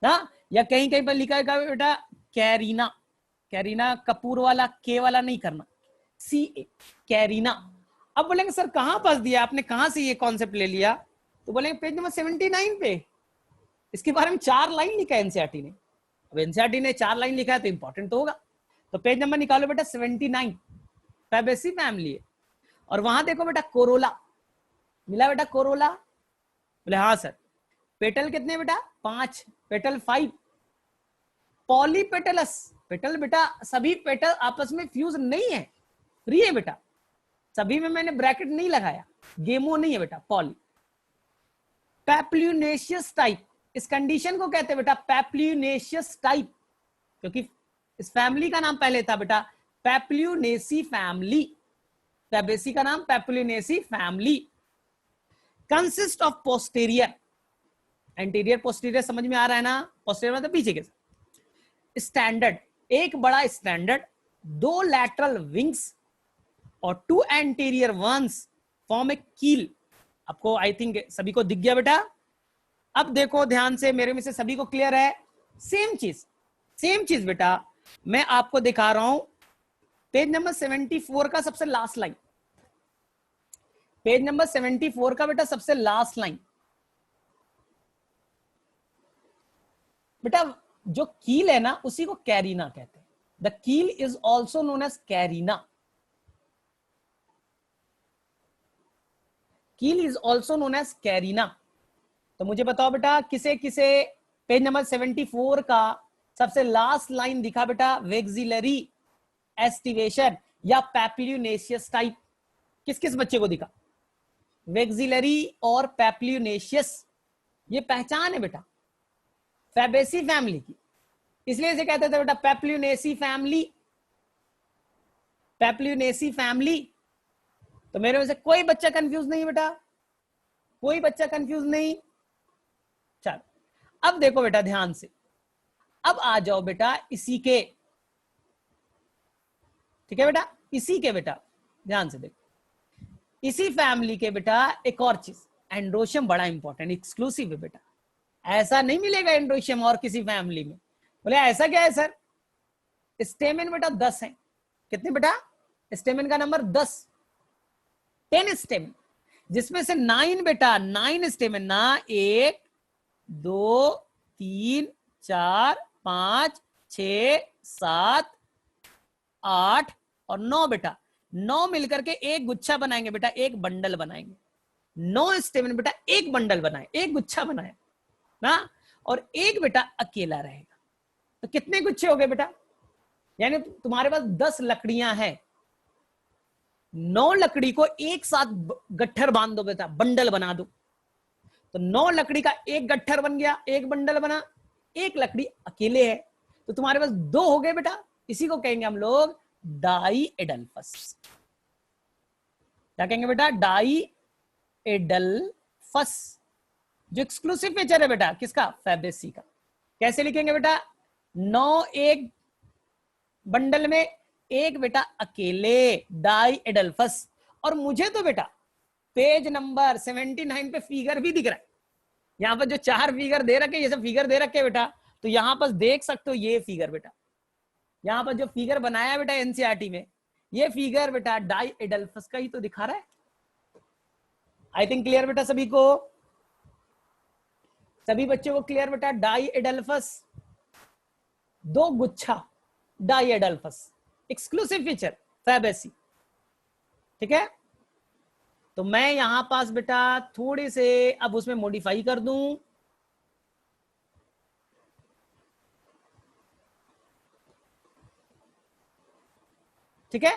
ना। या कहीं कहीं पर लिखा है बेटा कैरीना। कैरीना कपूर वाला के वाला नहीं करना, CA, कैरीना। अब बोलेंगे सर कहां फंस दिया आपने, कहां से ये कॉन्सेप्ट ले लिया? तो बोलेंगे पेज नंबर 79 पे, इसके बारे में 4 लाइन लिखा है एनसीईआरटी ने। अब एनसीईआरटी ने 4 लाइन लिखा है तो इंपॉर्टेंट तो होगा। तो पेज नंबर निकालो बेटा 79, फैबेसी फैमिली है। और वहां देखो बेटा कोरोला मिला बेटा, कोरोला। बोले हाँ सर। पेटल कितने बेटा? 5, पेटल 5। पॉलीपेटलस, पेटल बेटा सभी पेटल आपस में फ्यूज नहीं है, फ्री है बेटा, सभी में मैंने ब्रैकेट नहीं लगाया, गेमो नहीं है बेटा, पॉली। पैप्ल्यूनेशियस टाइप, इस कंडीशन को कहते हैं बेटा पैप्ल्यूनेशियस टाइप, क्योंकि इस फैमिली का नाम पहले था बेटा पैप्ल्यूनेसी फैमिली। फैबेसी का नाम Papilionaceae family. Consist of posterior, anterior posterior समझ में आ रहा है ना? पोस्टीरियर मतलब पीछे के। स्टैंडर्ड, एक बड़ा स्टैंडर्ड, 2 लैटरल विंग्स और 2 एंटीरियर वंस फॉर्म ए कील। आपको आई थिंक सभी को दिख गया बेटा। अब देखो ध्यान से, मेरे में से सभी को क्लियर है? सेम चीज बेटा मैं आपको दिखा रहा हूं। पेज नंबर 74 का सबसे लास्ट लाइन, पेज नंबर 74 का बेटा सबसे लास्ट लाइन, बेटा जो कील है ना उसी को कैरिना कहते हैं। The keel is also known as carina. Keel is also known as carina. तो मुझे बताओ बेटा किसे किसे पेज नंबर 74 का सबसे लास्ट लाइन दिखा बेटा, वेक्सिलरी एस्टिवेशन या पैप्यूनेशियस टाइप, किस किस बच्चे को दिखा? वेक्सिलरी और पैप्यूनेशियस, ये पहचान है बेटा फैबेसी फैमिली की, इसलिए इसे कहते थे बेटा पैप्यूनेसी फैमिली, पैप्यूनेसी फैमिली। तो मेरे में से कोई बच्चा कंफ्यूज नहीं बेटा, कोई बच्चा कंफ्यूज नहीं। चल अब देखो बेटा ध्यान से, अब आ जाओ बेटा इसी के, ठीक है बेटा, इसी के बेटा ध्यान से देखो, इसी फैमिली के बेटा एक और चीज, एंड्रोशियम बड़ा इंपॉर्टेंट एक्सक्लूसिव है बेटा, ऐसा नहीं मिलेगा एंड्रोशियम और किसी फैमिली में। बोले ऐसा क्या है सर? स्टेमिन बेटा 10 है। कितने बेटा? स्टेमिन का नंबर 10, 10 स्टेमिन, जिसमें से 9 बेटा, 9 स्टेमिन ना, 1 2 3 4 5 6 7 8 और 9 बेटा, 9 मिलकर के एक गुच्छा बनाएंगे बेटा, एक बंडल बनाएंगे। 9 स्टेमिन बेटा एक बंडल बनाए, एक गुच्छा बनाए ना, और एक बेटा अकेला रहेगा। तो कितने गुच्छे हो गए बेटा? यानी तुम्हारे पास 10 लकड़ियां हैं, 9 लकड़ी को एक साथ गट्ठर बांध दो बेटा, बंडल बना दो, तो 9 लकड़ी का एक गट्ठर बन गया, एक बंडल बना, एक लकड़ी अकेले है, तो तुम्हारे पास 2 हो गए बेटा। इसी को कहेंगे हम लोग डाई एडल्फस। क्या कहेंगे बेटा? डाई एडल्फस, जो एक्सक्लूसिव फीचर है बेटा किसका? फैबेसी का। कैसे लिखेंगे बेटा? 9 एक बंडल में, एक बेटा अकेले, डाई एडल्फस। और मुझे तो बेटा पेज नंबर 79 पे फिगर भी दिख रहा है, यहां पर जो 4 फिगर दे रखे, ये सब फिगर दे रखे बेटा, तो यहां पर देख सकते हो ये फिगर बेटा, यहां पर जो फिगर बनाया बेटा एनसीईआरटी में, ये फिगर बेटा डाई एडल्फस का ही तो दिखा रहा है। आई थिंक क्लियर बेटा सभी को, सभी बच्चों को क्लियर बेटा? डाई एडल्फस, 2 गुच्छा, diadelphous, exclusive feature Fabaceae, ठीक है। तो मैं यहां पास बेटा थोड़े से अब उसमें मॉडिफाई कर दूं, ठीक है।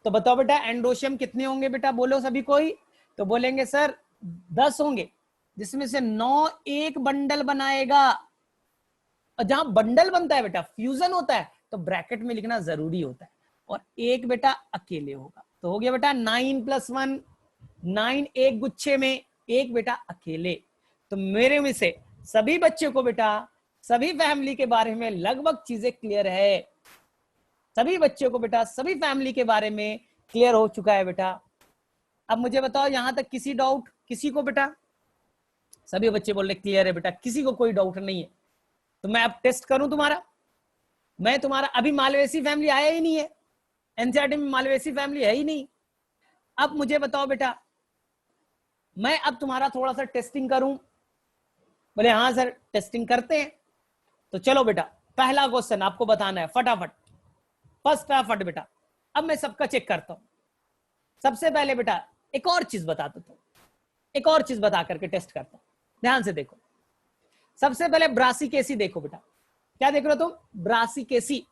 तो बताओ बेटा एंड्रोशियम कितने होंगे बेटा, बोलो सभी कोई। तो बोलेंगे सर 10 होंगे, जिसमें से 9 एक बंडल बनाएगा। और जहां बंडल बनता है बेटा फ्यूजन होता है, तो ब्रैकेट में लिखना जरूरी होता है, और एक बेटा अकेले होगा। तो हो गया बेटा 9 + 1, 9 एक गुच्छे में, एक बेटा अकेले। तो मेरे में से सभी बच्चों को बेटा सभी फैमिली के बारे में लगभग चीजें क्लियर है, सभी बच्चों को बेटा सभी फैमिली के बारे में क्लियर हो चुका है बेटा। अब मुझे बताओ यहां तक किसी डाउट किसी को बेटा? सभी बच्चे बोल रहे क्लियर है बेटा, किसी को कोई डाउट नहीं है। तो मैं अब टेस्ट करूं तुम्हारा, मैं तुम्हारा, अभी मालवेसी फैमिली आया ही नहीं है, एनसीईआरटी में मालवेसी फैमिली है ही नहीं। अब मुझे बताओ बेटा, मैं अब तुम्हारा थोड़ा सा टेस्टिंग करूं? बोले हाँ सर टेस्टिंग करते हैं। तो चलो बेटा पहला क्वेश्चन आपको बताना है फटाफट, फटाफट बेटा। अब मैं सबका चेक करता हूं। सबसे पहले बेटा एक और चीज बता देता हूं, एक और चीज बता करके टेस्ट करता हूं, ध्यान से देखो। सबसे पहले ब्रासिकेसी देखो बेटा, क्या देख रहे हो तुम? ब्रासिकेसी।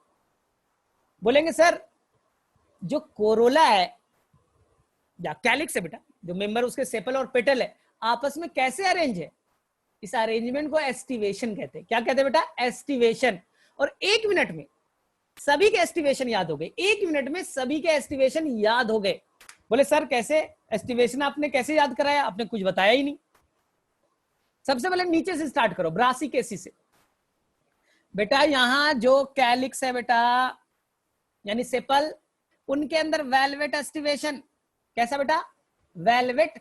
बोलेंगे सर जो कोरोला है या कैलिक्स है बेटा, जो मेंबर उसके सेपल और पेटल है, आपस में कैसे अरेंज है? इस अरेंजमेंट को एस्टिवेशन कहते हैं। क्या कहते हैं बेटा? एस्टिवेशन। और 1 मिनट में सभी के एस्टिवेशन याद हो गए, 1 मिनट में सभी के एस्टिवेशन याद हो गए। बोले सर कैसे एस्टिवेशन आपने कैसे याद कराया? आपने कुछ बताया ही नहीं। सबसे पहले नीचे से स्टार्ट करो, ब्रासिकेसी से। बेटा यहां जो कैलिक्स है बेटा यानी सेपल, उनके अंदर वेलवेट एस्टिवेशन। कैसा बेटा? वेलवेट,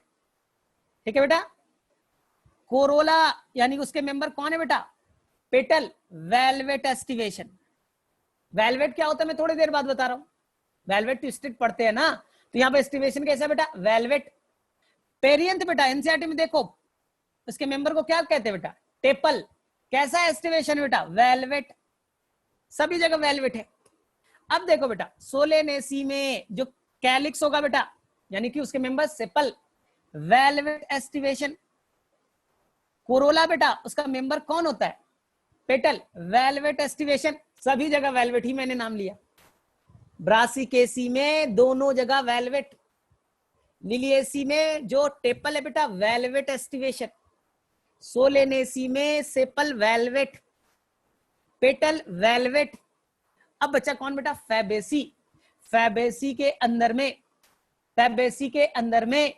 ठीक है बेटा। कोरोला यानी उसके मेंबर कौन है बेटा? Petal, velvet aestivation. वेलवेट क्या होता है मैं थोड़ी देर बाद बता रहा हूं, वेलवेट ट्विस्टेड पढ़ते हैं ना, तो यहां पे एस्टिवेशन कैसा बेटा? वेलवेट। पेरियंथ बेटा एनसीईआरटी में देखो उसके मेंबर को क्या कहते हैं बेटा? टेपल। कैसा एस्टिवेशन बेटा? वेलवेट, सभी जगह वेलवेट है। अब देखो बेटा, सोलेनेसी में जो कैलिक्स होगा बेटा, यानी कि उसके member sepal, velvet aestivation. Corolla बेटा, उसका मेंबर कौन होता है? Petal, velvet aestivation. सभी जगह वेलवेट ही मैंने नाम लिया। ब्रासिकेसी में दोनों जगह वेलवेट। लिलिएसी में जो टेपल है बेटा, वेलवेट एस्टिवेशन। सोलेनेसी में सेपल वेलवेट, पेटल वेलवेट। अब बच्चा कौन बेटा? फैबेसी। फैबेसी के अंदर में, फैबेसी के अंदर में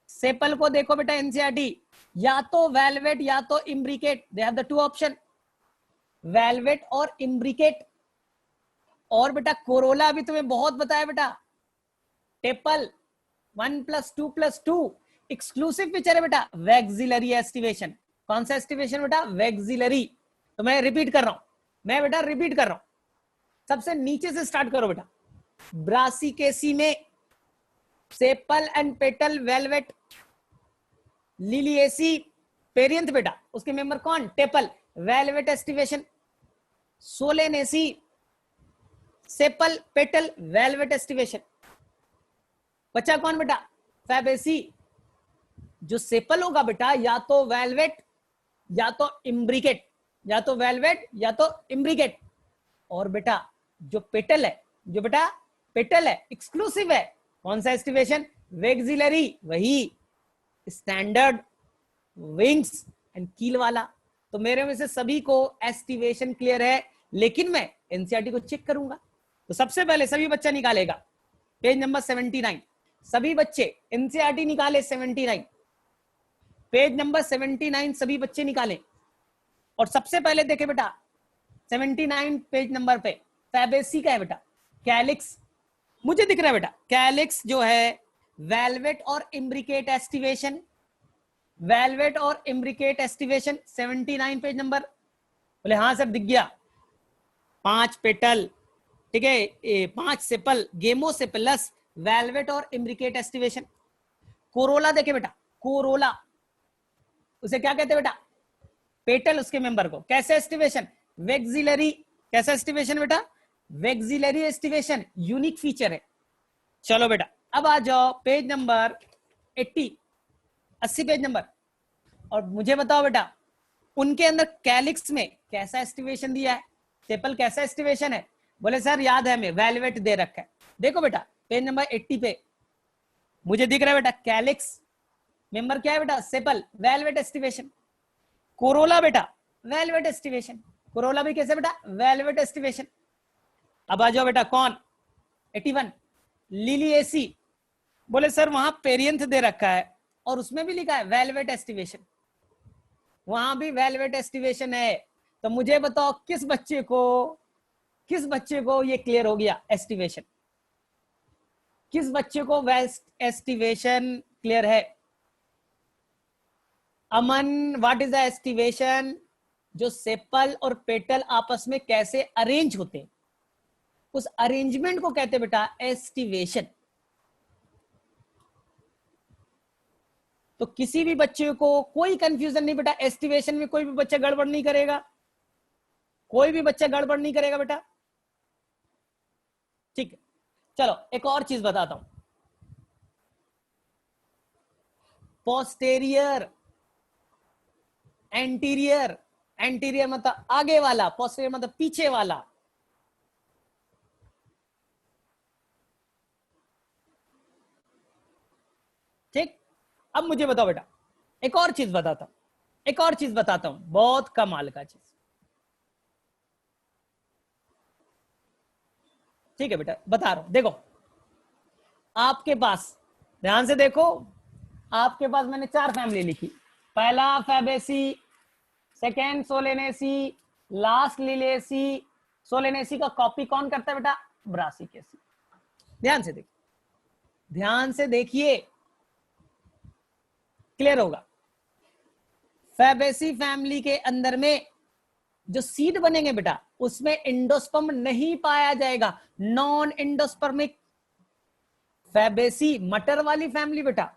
सेपल को देखो बेटा एनसीईआरटी, या तो वेलवेट या तो imbricate, they have the two option, velvet और इम्ब्रिकेट। और बेटा कोरोला भी तुम्हें बहुत बताया बेटा, टेपल 1+2+2, एक्सक्लूसिव फीचर है बेटा वैक्सिलरी एस्टिवेशन। कौन सा एस्टिवेशन बेटा? वैक्सिलरी। तो मैं रिपीट कर रहा हूं, मैं बेटा रिपीट कर रहा हूं, सबसे नीचे से स्टार्ट करो बेटा। ब्रासिकेसी में sepal and petal velvet. Liliaceae perianth बेटा, उसके मेंबर कौन? Tepal, velvet aestivation. Solanaceae sepal petal velvet aestivation. बचा कौन बेटा? फैबेसी। जो सेपल होगा बेटा या तो वेलवेट या तो इम्ब्रिकेट, या तो वेलवेट या तो इम्ब्रिकेट। और बेटा जो पेटल है, जो बेटा पेटल है, एक्सक्लूसिव है। कौन सा एस्टिवेशन? वैक्सिलरी, वही स्टैंडर्ड विंग्स एंड कील वाला। तो मेरे में से सभी को एस्टिवेशन क्लियर है, लेकिन मैं एनसीईआरटी को चेक करूंगा। तो सबसे पहले सभी बच्चा निकालेगा पेज नंबर 79, सभी बच्चे एनसीईआरटी निकाले 79, पेज नंबर 79 सभी बच्चे निकालें। और सबसे पहले देखे बेटा 79 पेज नंबर पे फैबेसी का है बेटा कैलिक्स, मुझे दिख रहा है बेटा कैलिक्स जो है वेलवेट और इम्ब्रिकेट एस्टिवेशन, वेलवेट और इम्ब्रिकेट एस्टिवेशन 79 पेज नंबर। बोले हाँ सर दिख गया, 5 पेटल, ठीक है, 5 सेपल, गेमोसेपलस, वेलवेट और इम्ब्रिकेट एस्टिवेशन। कोरोला देखे बेटा, कोरोला उसे क्या कहते हैं बेटा? पेटल, उसके मेंबर को कैसे एस्टिवेशन? वैक्सिलरी। कैसा एस्टिवेशन बेटा? वैक्सिलरी एस्टिवेशन, यूनिक फीचर है। चलो बेटा अब आ जाओ पेज नंबर 80 पेज नंबर, और मुझे बताओ बेटा उनके अंदर कैलिक्स में कैसा एस्टिवेशन दिया है? सेपल कैसा एस्टिवेशन है? बोले सर याद है हमें, वेलवेट दे रखा है। देखो बेटा पेज नंबर 80 पे मुझे दिख रहा है बेटा कैलिक्स, मेंबर क्या है बेटा? Sepal, velvet aestivation. कोरोला बेटा वेलवेट एस्टिवेशन, कोरोला भी कैसे बेटा? Velvet aestivation. अब आ जाओ बेटा कौन? 81 लिलिएसी। बोले सर वहां पेरियंथ दे रखा है और उसमें भी लिखा है वेलवेट एस्टिवेशन, वहां भी वेलवेट एस्टिवेशन है। तो मुझे बताओ किस बच्चे को ये क्लियर हो गया एस्टिवेशन? किस बच्चे को वेस्ट एस्टिवेशन क्लियर है? अमन, व्हाट इज द एस्टिवेशन? जो सेपल और पेटल आपस में कैसे अरेंज होते हैं, उस अरेंजमेंट को कहते हैं बेटा एस्टिवेशन। तो किसी भी बच्चे को कोई कंफ्यूजन नहीं बेटा, एस्टिवेशन में कोई भी बच्चा गड़बड़ नहीं करेगा, कोई भी बच्चा गड़बड़ नहीं करेगा बेटा, ठीक है। चलो एक और चीज बताता हूं, पोस्टेरियर, एंटीरियर, एंटीरियर मतलब आगे वाला, पोस्टेरियर मतलब पीछे वाला। ठीक, अब मुझे बताओ बेटा एक और चीज बताता हूं, एक और चीज बताता हूं, बहुत कमाल का चीज। ठीक है बेटा बता रहा हूं, देखो आपके पास ध्यान से देखो, आपके पास मैंने 4 फैमिली लिखी, पहला Fabaceae, second Solanaceae, last Liliaceae. Solanaceae का कॉपी कौन करता है बेटा? ब्रासिकेसी। ध्यान से देखिए, ध्यान से देखिए, क्लियर होगा। फैबेसी फैमिली के अंदर में जो सीड बनेंगे बेटा उसमें एंडोस्पर्म नहीं पाया जाएगा, नॉन एंडोस्पर्मिक। फैबेसी मटर वाली फैमिली बेटा,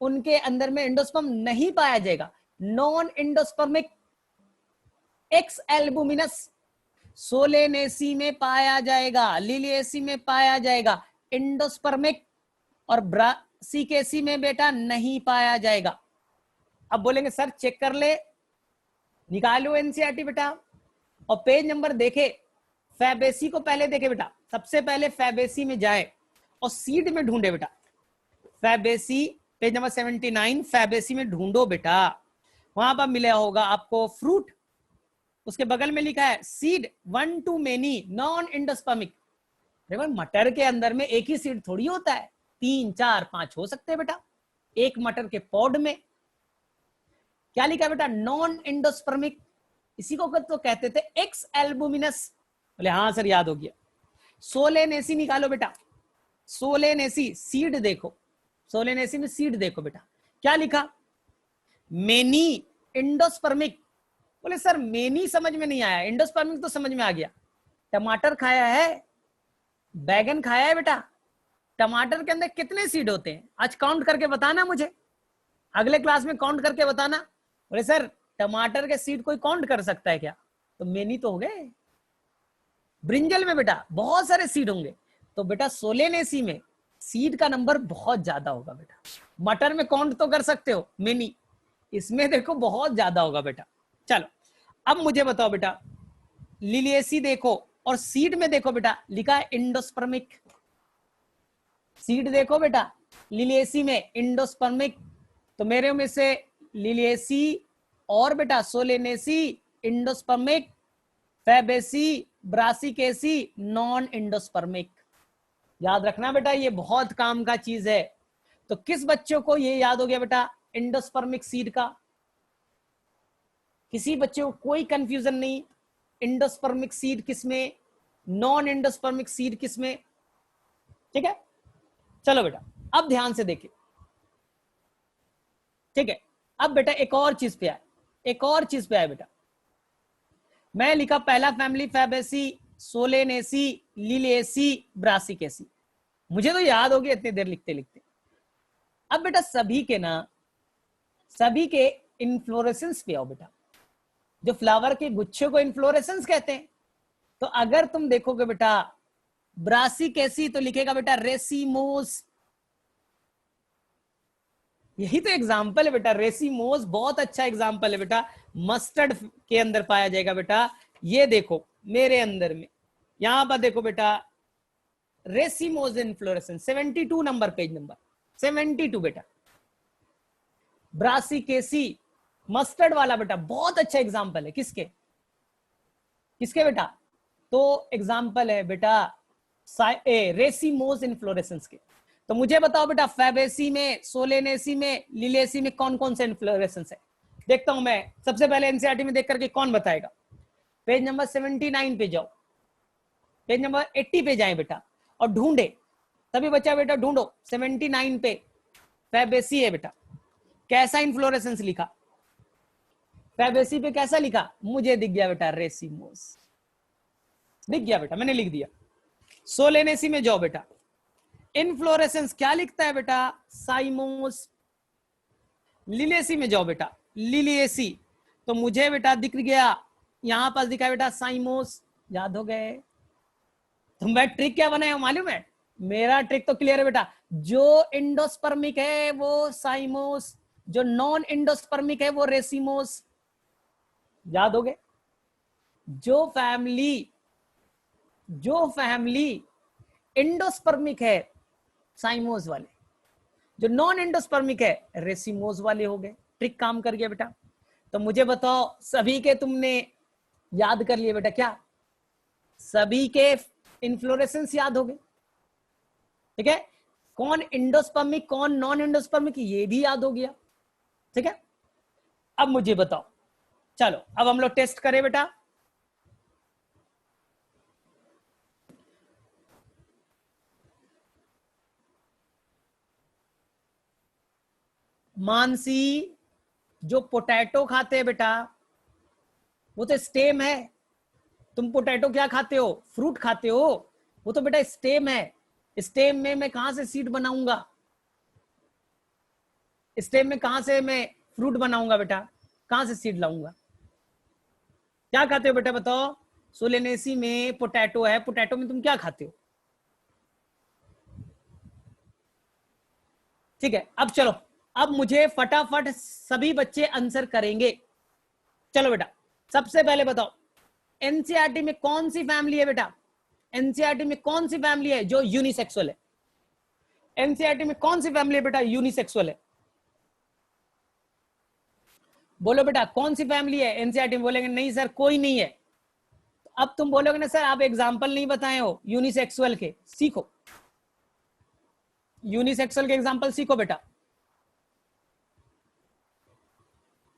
उनके अंदर में एंडोस्पर्म नहीं पाया जाएगा, non endospermic. X albuminous Solanaceae में पाया जाएगा, लिलिएसी में पाया जाएगा, इंडोस्पर्मिक और ब्रासिकेसी में बेटा नहीं पाया जाएगा। अब बोलेंगे सर चेक कर ले, निकालो एनसीईआरटी बेटा और पेज नंबर देखे, फैबेसी को पहले देखे बेटा, सबसे पहले फैबेसी में जाए और सीड में ढूंढे बेटा, फैबेसी पेज नंबर 79 फैबेसी में ढूंढो बेटा, वहां पर मिला होगा आपको फ्रूट, उसके बगल में लिखा है seed 1 to many non endospermic. देखो मटर के अंदर में एक ही सीड थोड़ी होता है, 3 4 5 हो सकते हैं बेटा एक मटर के पॉड में। क्या लिखा है बेटा? नॉन इंडोस्पर्मिक, इसी को तो कहते थे एक्स एल्बुमिनस। बोले हाँ सर याद हो गया। सोलेनेसी निकालो बेटा, सोलेनेसी सीड देखो, सोलेनेसी में सीड देखो बेटा, क्या लिखा? Many endospermic. बोले सर मेनी समझ में नहीं आया, इंडोस्पर्मिक तो समझ में आ गया। टमाटर खाया है, बैगन खाया है बेटा, टमाटर के अंदर कितने सीड होते हैं आज काउंट करके बताना मुझे, अगले क्लास में काउंट करके बताना। बोले सर टमाटर के सीड कोई काउंट कर सकता है क्या? तो मेनी तो हो गए। ब्रिंजल में बेटा बहुत सारे सीड होंगे, तो बेटा सोलेनेसी में सीड का नंबर बहुत ज्यादा होगा बेटा। मटर में काउंट तो कर सकते हो मेनी, इसमें देखो बहुत ज्यादा होगा बेटा। चलो अब मुझे बताओ बेटा, लिलिएसी देखो और सीड में देखो बेटा, लिखा है इंडोस्पर्मिक। सीड देखो बेटा लिलिएसी में इंडोस्पर्मिक, तो मेरे में से लिलिएसी और बेटा Solanaceae endospermic, Fabaceae Brassicaceae non endospermic. याद रखना बेटा ये बहुत काम का चीज है। तो किस बच्चों को ये याद हो गया बेटा इंडोस्पर्मिक सीड का? किसी बच्चे को कोई कंफ्यूजन नहीं, इंडोस्पर्मिक सीड किसमें, नॉन इंडोस्पर्मिक सीड किसमें? ठीक है, चलो बेटा अब ध्यान से देखिए। ठीक है, अब बेटा एक और चीज पे आए, एक और चीज पे आए बेटा। मैं लिखा पहला family Fabaceae, Solanaceae, Liliaceae, Brassicaceae, मुझे तो याद हो गया इतनी देर लिखते लिखते। अब बेटा सभी के ना, सभी के इन्फ्लोरेसेंस पे आओ बेटा, जो फ्लावर के गुच्छे को इन्फ्लोरेसेंस कहते हैं। तो अगर तुम देखोगे बेटा ब्रासिकेसी तो लिखेगा बेटा रेसिमोस, यही तो एग्जाम्पल है बेटा, रेसिमोस बहुत अच्छा एग्जाम्पल है बेटा, मस्टर्ड के अंदर पाया जाएगा बेटा। ये देखो मेरे अंदर में, यहां पर देखो बेटा racemose inflorescence 72 number, page number 72 बेटा। ब्रासिकेसी मस्टर्ड वाला बेटा बहुत अच्छा एग्जाम्पल है, किसके किसके बेटा? तो एग्जाम्पल है बेटा रेसिमोस इन्फ्लोरेसेंस के। तो मुझे बताओ बेटा फैबेसी में, सोलेनेसी में, लिलिएसी में कौन कौन से इन्फ्लोरेसेंस है? देखता हूं मैं, सबसे पहले एनसीईआरटी में देख करके कौन बताएगा। पेज नंबर 79 पे जाओ, पेज नंबर 80 पे जाए बेटा और ढूंढे, सभी बच्चा बेटा ढूंढो 79 पे फैबेसी है बेटा, कैसा इन्फ्लोरेसेंस लिखा? फैबेसी पे कैसा लिखा? मुझे दिख गया बेटा रेसिमोस, दिख गया बेटा, मैंने लिख दिया। सोलेनेसी में जाओ बेटा, इन्फ्लोरेसेंस क्या लिखता है बेटा? साइमोस। लिलिएसी में जाओ बेटा, लिलिएसी, तो मुझे बेटा दिख गया, यहां पास दिखा बेटा साइमोस। याद हो गए? तो मैं ट्रिक क्या बनाया मालूम है? मेरा ट्रिक तो क्लियर है बेटा, जो इंडोस्पर्मिक है वो साइमोस, जो नॉन इंडोस्पर्मिक है वो रेसिमोस। याद हो गए? जो फैमिली इंडोस्पर्मिक है साइमोस वाले, जो नॉन इंडोस्पर्मिक है रेसिमोस वाले हो गए। ट्रिक काम कर गया बेटा। तो मुझे बताओ सभी के तुमने याद कर लिए बेटा क्या? सभी के इन्फ्लोरेसेंस याद हो गए? ठीक है, कौन इंडोस्पर्मिक कौन नॉन इंडोस्पर्मिक ये भी याद हो गया। ठीक है, अब मुझे बताओ, चलो अब हम लोग टेस्ट करें बेटा। मानसी, जो पोटैटो खाते हैं बेटा वो तो स्टेम है। तुम पोटैटो क्या खाते हो? फ्रूट खाते हो, वो तो बेटा स्टेम है। स्टेम में मैं कहां से सीड बनाऊंगा? स्टेम में कहां से मैं फ्रूट बनाऊंगा बेटा? कहां से सीड लाऊंगा? क्या खाते हो बेटा बताओ? सोलेनेसी में पोटैटो है, पोटैटो में तुम क्या खाते हो? ठीक है, अब चलो, अब मुझे फटाफट सभी बच्चे आंसर करेंगे। चलो बेटा, सबसे पहले बताओ एनसीईआरटी में कौन सी फैमिली है बेटा? एनसीईआरटी में कौन सी फैमिली है जो यूनिसेक्सुअल है? एनसीईआरटी में कौन सी फैमिली है बेटा यूनिसेक्सुअल है? बोलो बेटा, कौन सी फैमिली है एनसीईआरटी में? बोलेंगे नहीं सर कोई नहीं है। अब तुम बोलोगे ना सर आप एग्जाम्पल नहीं बताए हो यूनिसेक्सुअल के, सीखो यूनिसेक्सुअल के एग्जाम्पल सीखो बेटा।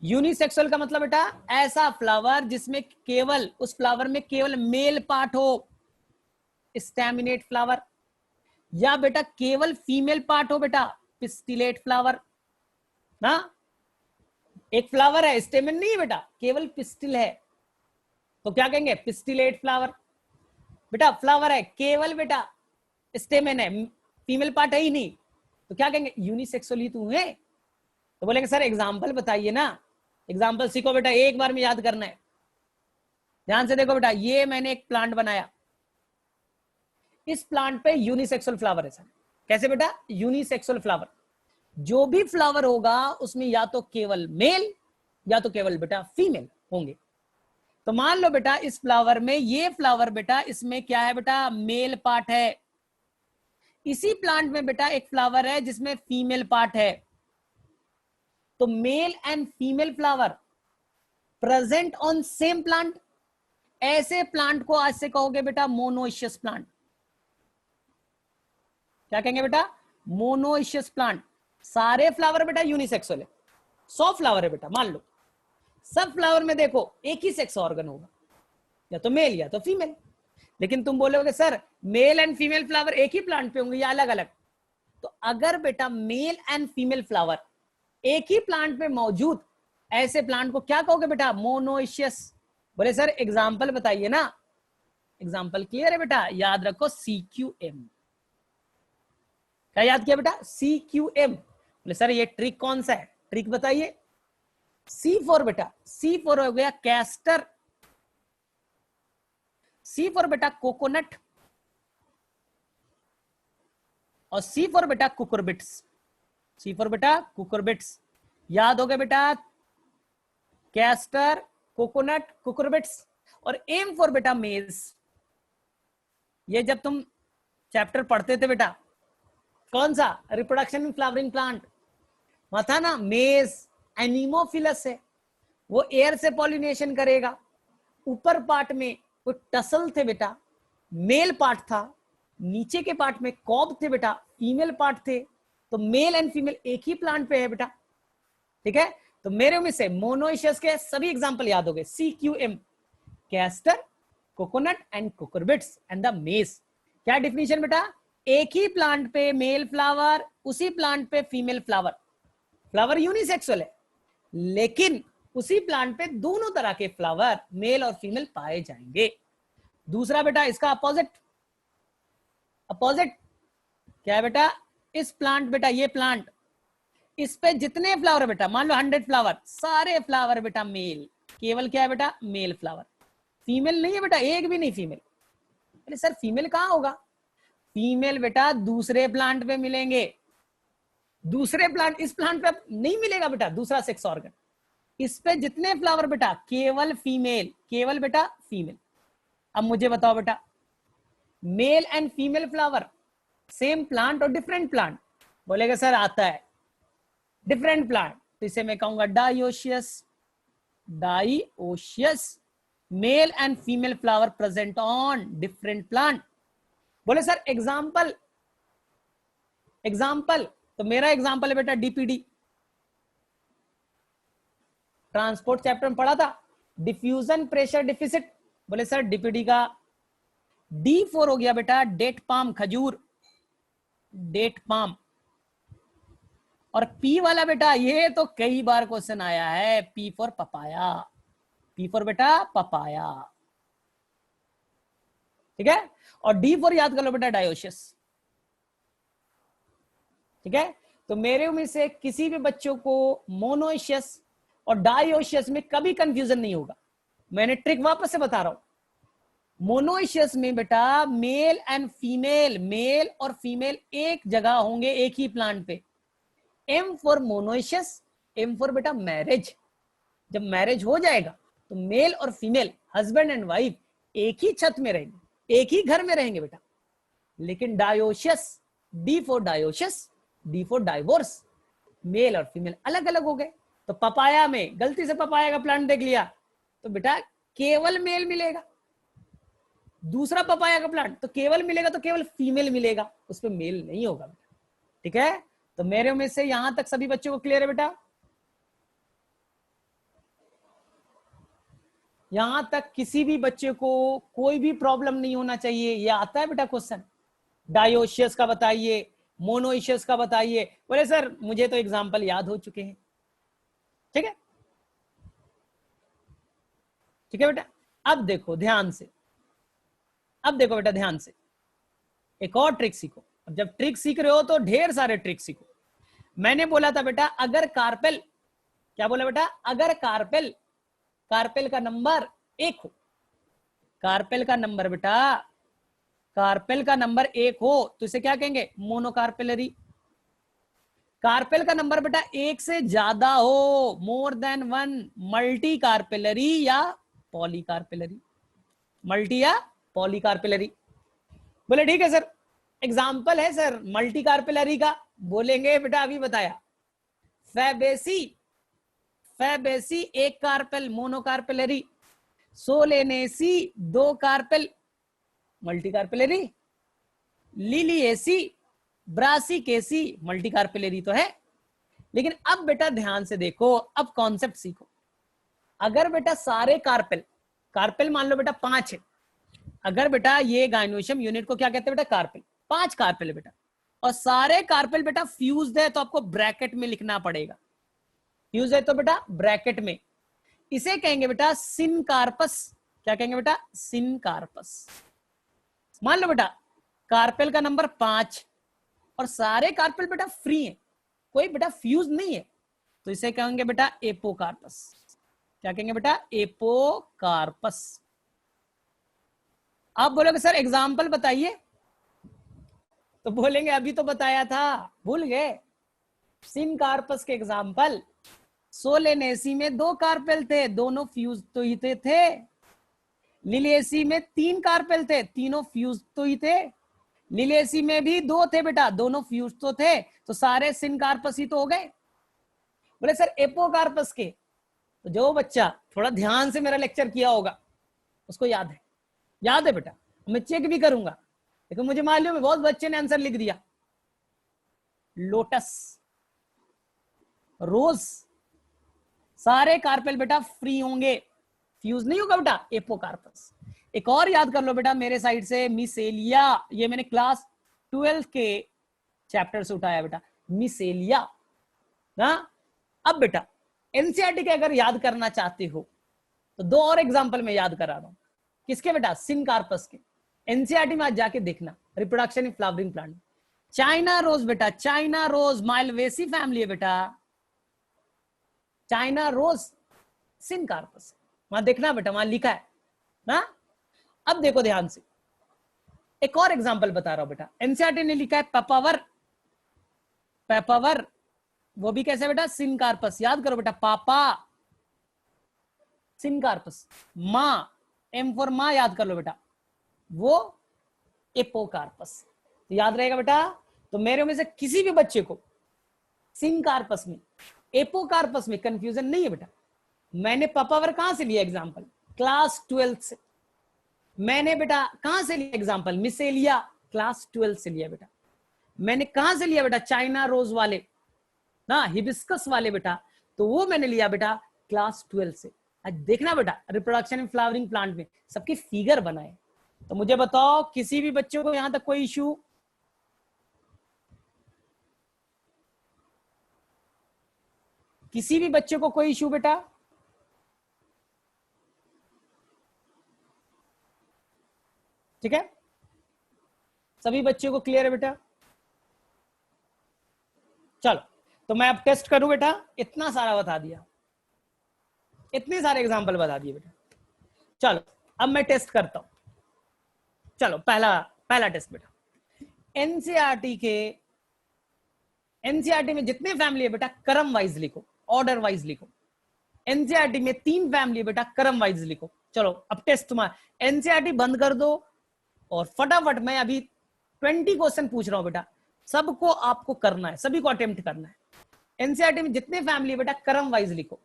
यूनिसेक्सुअल का मतलब बेटा ऐसा फ्लावर जिसमें केवल, उस फ्लावर में केवल मेल पार्ट हो, स्टैमिनेट फ्लावर, या बेटा केवल फीमेल पार्ट हो बेटा, पिस्टिलेट फ्लावर ना। एक फ्लावर है, स्टेमन नहीं है बेटा, केवल पिस्टिल है, तो क्या कहेंगे? Pistillate flower. बेटा फ्लावर है केवल बेटा स्टेमन है, फीमेल पार्ट है ही नहीं, तो क्या कहेंगे? यूनिसेक्सुअल ही तू है। तो बोलेंगे सर एग्जाम्पल बताइए ना। एग्जाम्पल सीखो बेटा, एक बार में याद करना है। ध्यान से देखो बेटा, ये मैंने एक प्लांट बनाया, इस प्लांट पे यूनिसेक्सुअल फ्लावर है सर। कैसे बेटा? यूनिसेक्सुअल फ्लावर, जो भी फ्लावर होगा उसमें या तो केवल मेल या तो केवल बेटा फीमेल होंगे। तो मान लो बेटा इस फ्लावर में, ये फ्लावर बेटा इसमें क्या है बेटा? मेल पार्ट है। इसी प्लांट में बेटा एक फ्लावर है जिसमें फीमेल पार्ट है, तो mail and female flower present on same plant. ऐसे प्लांट को आज से कहोगे बेटा मोनोइशियस प्लांट। क्या कहेंगे बेटा? Monoecious plant. सारे फ्लावर बेटा यूनिसेक्सुअल है, 100 फ्लावर है बेटा, मान लो सब फ्लावर में देखो एक ही सेक्स ऑर्गन होगा, या तो मेल या तो फीमेल। लेकिन तुम बोलोगे sir mail and female flower एक ही प्लांट पे होंगे या अलग अलग? तो अगर बेटा मेल एंड फीमेल फ्लावर एक ही प्लांट में मौजूद, ऐसे प्लांट को क्या कहोगे बेटा? मोनोइशियस। बोले सर एग्जाम्पल बताइए ना। एग्जाम्पल क्लियर है बेटा? याद रखो CQM। क्या याद किया बेटा? CQM। बोले सर ये ट्रिक कौन सा है? ट्रिक बताइए। C4 बेटा, C4 हो गया कैस्टर, C4 बेटा कोकोनट, और C4 बेटा कुकुरबिट्स। C4 बेटा कुकुरबिट्स। याद हो गया बेटा? Castor, coconut, cucurbits. और M4 बेटा मेज। ये जब तुम चैप्टर पढ़ते थे बेटा, कौन सा? रिप्रोडक्शन इन फ्लावरिंग प्लांट, वहां था ना मेज एनिमोफिलस है, वो एयर से पॉलिनेशन करेगा। ऊपर पार्ट में वो टसल थे बेटा, मेल पार्ट था, नीचे के पार्ट में कॉब थे बेटा, फीमेल पार्ट थे। तो मेल एंड फीमेल एक ही प्लांट पे है बेटा। ठीक है, तो मेरे में से मोनोइशियस के सभी एग्जांपल याद हो गए। CQM, castor, coconut and cucurbits and the मेज। क्या डिफिनेशन बेटा? एक ही प्लांट पे मेल फ्लावर, उसी प्लांट पे फीमेल फ्लावर। फ्लावर यूनिसेक्सुअल है, लेकिन उसी प्लांट पे दोनों तरह के फ्लावर मेल और फीमेल पाए जाएंगे। दूसरा बेटा इसका अपोजिट। अपोजिट क्या है बेटा? इस प्लांट बेटा, ये प्लांट, इस पे जितने फ्लावर है बेटा, मान लो 100 फ्लावर, सारे फ्लावर बेटा मेल, केवल क्या है बेटा? मेल फ्लावर, फीमेल नहीं है बेटा, एक भी नहीं फीमेल। अरे सर फीमेल कहां होगा? फीमेल बेटा दूसरे प्लांट पे मिलेंगे, दूसरे प्लांट, इस प्लांट पे नहीं मिलेगा बेटा दूसरा सेक्स ऑर्गन। इस पे जितने फ्लावर बेटा केवल फीमेल, केवल बेटा फीमेल। अब मुझे बताओ बेटा, male and female flower same plant और डिफरेंट प्लांट? बोलेगा सर आता है डिफरेंट प्लांट, तो इसे मैं कहूंगा dioecious. Dioecious, mail and female flower present on different plant. बोले सर एग्जाम्पल, एग्जाम्पल, तो मेरा एग्जाम्पल है बेटा DPD, ट्रांसपोर्ट चैप्टर में पढ़ा था, डिफ्यूजन प्रेशर डिफिसिट। बोले सर DPD का D4 हो गया बेटा डेट पाम, खजूर, डेट पाम। और P वाला बेटा, ये तो कई बार क्वेश्चन आया है, P for papaya, P for बेटा पपाया। ठीक है, और D4 याद कर लो बेटा डायोशियस। ठीक है, तो मेरे में से किसी भी बच्चों को मोनोइशियस और डायोशियस में कभी कंफ्यूजन नहीं होगा। मैंने ट्रिक वापस से बता रहा हूं। मोनोइशियस में बेटा मेल एंड फीमेल, मेल और फीमेल एक जगह होंगे एक ही प्लांट पे। M for monoecious, M for बेटा मैरिज। जब मैरिज हो जाएगा तो मेल और फीमेल, हस्बैंड एंड वाइफ एक ही छत में रहेंगे, एक ही घर में रहेंगे बेटा। लेकिन dioecious, D for dioecious, D for divorce, male और फीमेल अलग अलग हो गए। तो पपाया में गलती से पपाया का प्लांट देख लिया तो बेटा केवल मेल मिलेगा। दूसरा पपाया का प्लांट तो केवल मिलेगा, तो केवल फीमेल मिलेगा, उस पर मेल नहीं होगा बेटा। ठीक है, तो मेरे में से यहां तक सभी बच्चों को क्लियर है बेटा? यहां तक किसी भी बच्चे को कोई भी प्रॉब्लम नहीं होना चाहिए। ये आता है बेटा क्वेश्चन, डायोशियस का बताइए, मोनोइशियस का बताइए। बोले सर मुझे तो एग्जांपल याद हो चुके हैं। ठीक है, ठीक है बेटा। अब देखो ध्यान से, अब देखो बेटा ध्यान से, एक और ट्रिक सीखो। अब जब ट्रिक सीख रहे हो तो ढेर सारे ट्रिक सीखो। मैंने बोला था बेटा अगर कार्पेल, क्या बोला बेटा? अगर कार्पेल, कार्पेल का नंबर 1 हो, कार्पेल का नंबर बेटा, कार्पेल का नंबर 1 हो तो इसे क्या कहेंगे? मोनोकार्पेलरी। कार्पेल का नंबर बेटा 1 से ज्यादा हो, मोर देन 1, मल्टी कार्पेलरी या पॉलीकार्पेलरी। मल्टी या पॉलीकार्पेलरी। बोले ठीक है सर, एग्जाम्पल है सर मल्टी कार्पेलरी का। बोलेंगे बेटा अभी बताया, Fabaceae, Fabaceae 1 carpel monocarpellary, Solanaceae 2 carpel multi carpellary, Liliaceae, Brassicaceae multi carpellary तो है। लेकिन अब बेटा ध्यान से देखो, अब कॉन्सेप्ट सीखो। अगर बेटा सारे कार्पेल, कार्पेल मान लो बेटा 5 है, अगर बेटा ये गाइनोशियम यूनिट को क्या कहते हैं बेटा? कार्पेल। 5 कार्पेल है बेटा, और सारे कार्पेल बेटा फ्यूज्ड है, तो आपको ब्रैकेट में लिखना पड़ेगा। फ्यूज है तो बेटा ब्रैकेट में, इसे कहेंगे बेटा सिनकार्पस। क्या कहेंगे बेटा? सिनकार्पस। मान लो बेटा कार्पेल का नंबर 5 और सारे कार्पेल बेटा फ्री हैं, कोई बेटा फ्यूज नहीं है, तो इसे कहेंगे बेटा एपोकार्पस। क्या कहेंगे बेटा? एपोकार्पस। आप बोलोगे सर एग्जाम्पल बताइए, तो बोलेंगे अभी तो बताया था, भूल गए? सिनकार्पस के एग्जाम्पल, सोलेनेसी में 2 कार्पेल थे, दोनों फ्यूज तो ही थे। लिलिएसी में 3 कार्पेल थे, तीनों फ्यूज तो ही थे। लिलिएसी में भी 2 थे बेटा, दोनों फ्यूज तो थे, तो सारे सिनकार्पस ही तो हो गए। बोले सर एपोकार्पस के, तो जो बच्चा थोड़ा ध्यान से मेरा लेक्चर किया होगा उसको याद है, याद है बेटा? मैं चेक भी करूंगा, लेकिन मुझे मालूम है बहुत बच्चे ने आंसर लिख दिया। लोटस, रोज, सारे कार्पेल बेटा फ्री होंगे, फ्यूज नहीं होगा बेटा, एपोकार्पस। एक और याद कर लो बेटा मेरे साइड से, मिसेलिया, ये मैंने क्लास 12 के चैप्टर से उठाया बेटा, मिसेलिया ना। अब बेटा एनसीईआरटी के अगर याद करना चाहते हो तो 2 और एग्जांपल में याद करा रहा हूं। किसके बेटा? सिनकार्पस के। एनसीईआरटी में आज जाके देखना, reproduction in flowering plant. China rose बेटा, चाइना रोज माइलवेसी फैमिली है बेटा, चाइना रोज सिनकार्पस, वहां देखना बेटा, वहां लिखा है ना। अब देखो ध्यान से, एक और एग्जांपल बता रहा हूं बेटा, एनसीईआरटी ने लिखा है पेपावर, पेपावर वो भी कैसे बेटा? सिनकार्पस। याद करो बेटा, पापा सिनकार्पस, मां, एम फॉर मां याद कर लो बेटा, वो एपोकार्पस। तो याद रहेगा बेटा। तो मेरे में से किसी भी बच्चे को सिनकार्पस में, एपोकार्पस में कंफ्यूजन नहीं है बेटा। मैंने पापावर कहां से लिया एग्जांपल? क्लास 12 से। मैंने बेटा कहां से लिया एग्जांपल? मिसेलिया, क्लास 12 से लिया बेटा। मैंने कहां से लिया बेटा? चाइना रोज वाले ना, हिबिस्कस वाले बेटा, तो वो मैंने लिया बेटा क्लास 12 से। आज देखना बेटा रिप्रोडक्शन इन फ्लावरिंग प्लांट में सबकी फिगर बनाए। तो मुझे बताओ किसी भी बच्चों को यहां तक कोई इश्यू? किसी भी बच्चे को कोई इश्यू बेटा? ठीक है, सभी बच्चों को क्लियर है बेटा? चलो तो मैं अब टेस्ट करूं बेटा। इतना सारा बता दिया, इतने सारे एग्जांपल बता दिए बेटा। चलो अब मैं टेस्ट करता हूं। चलो पहला टेस्ट बेटा, एनसीईआरटी में जितने फैमिली है बेटा क्रम वाइज लिखो, ऑर्डर वाइज लिखो। एनसीईआरटी में 3 फैमिली है बेटा, क्रम वाइज लिखो। चलो अब टेस्ट तुम्हारा, एनसीईआरटी बंद कर दो और फटाफट मैं अभी 20 क्वेश्चन पूछ रहा हूं बेटा, सबको आपको करना है, सभी को अटेम्प्ट करना है। एनसीईआरटी में जितने फैमिली है बेटा क्रम वाइज लिखो।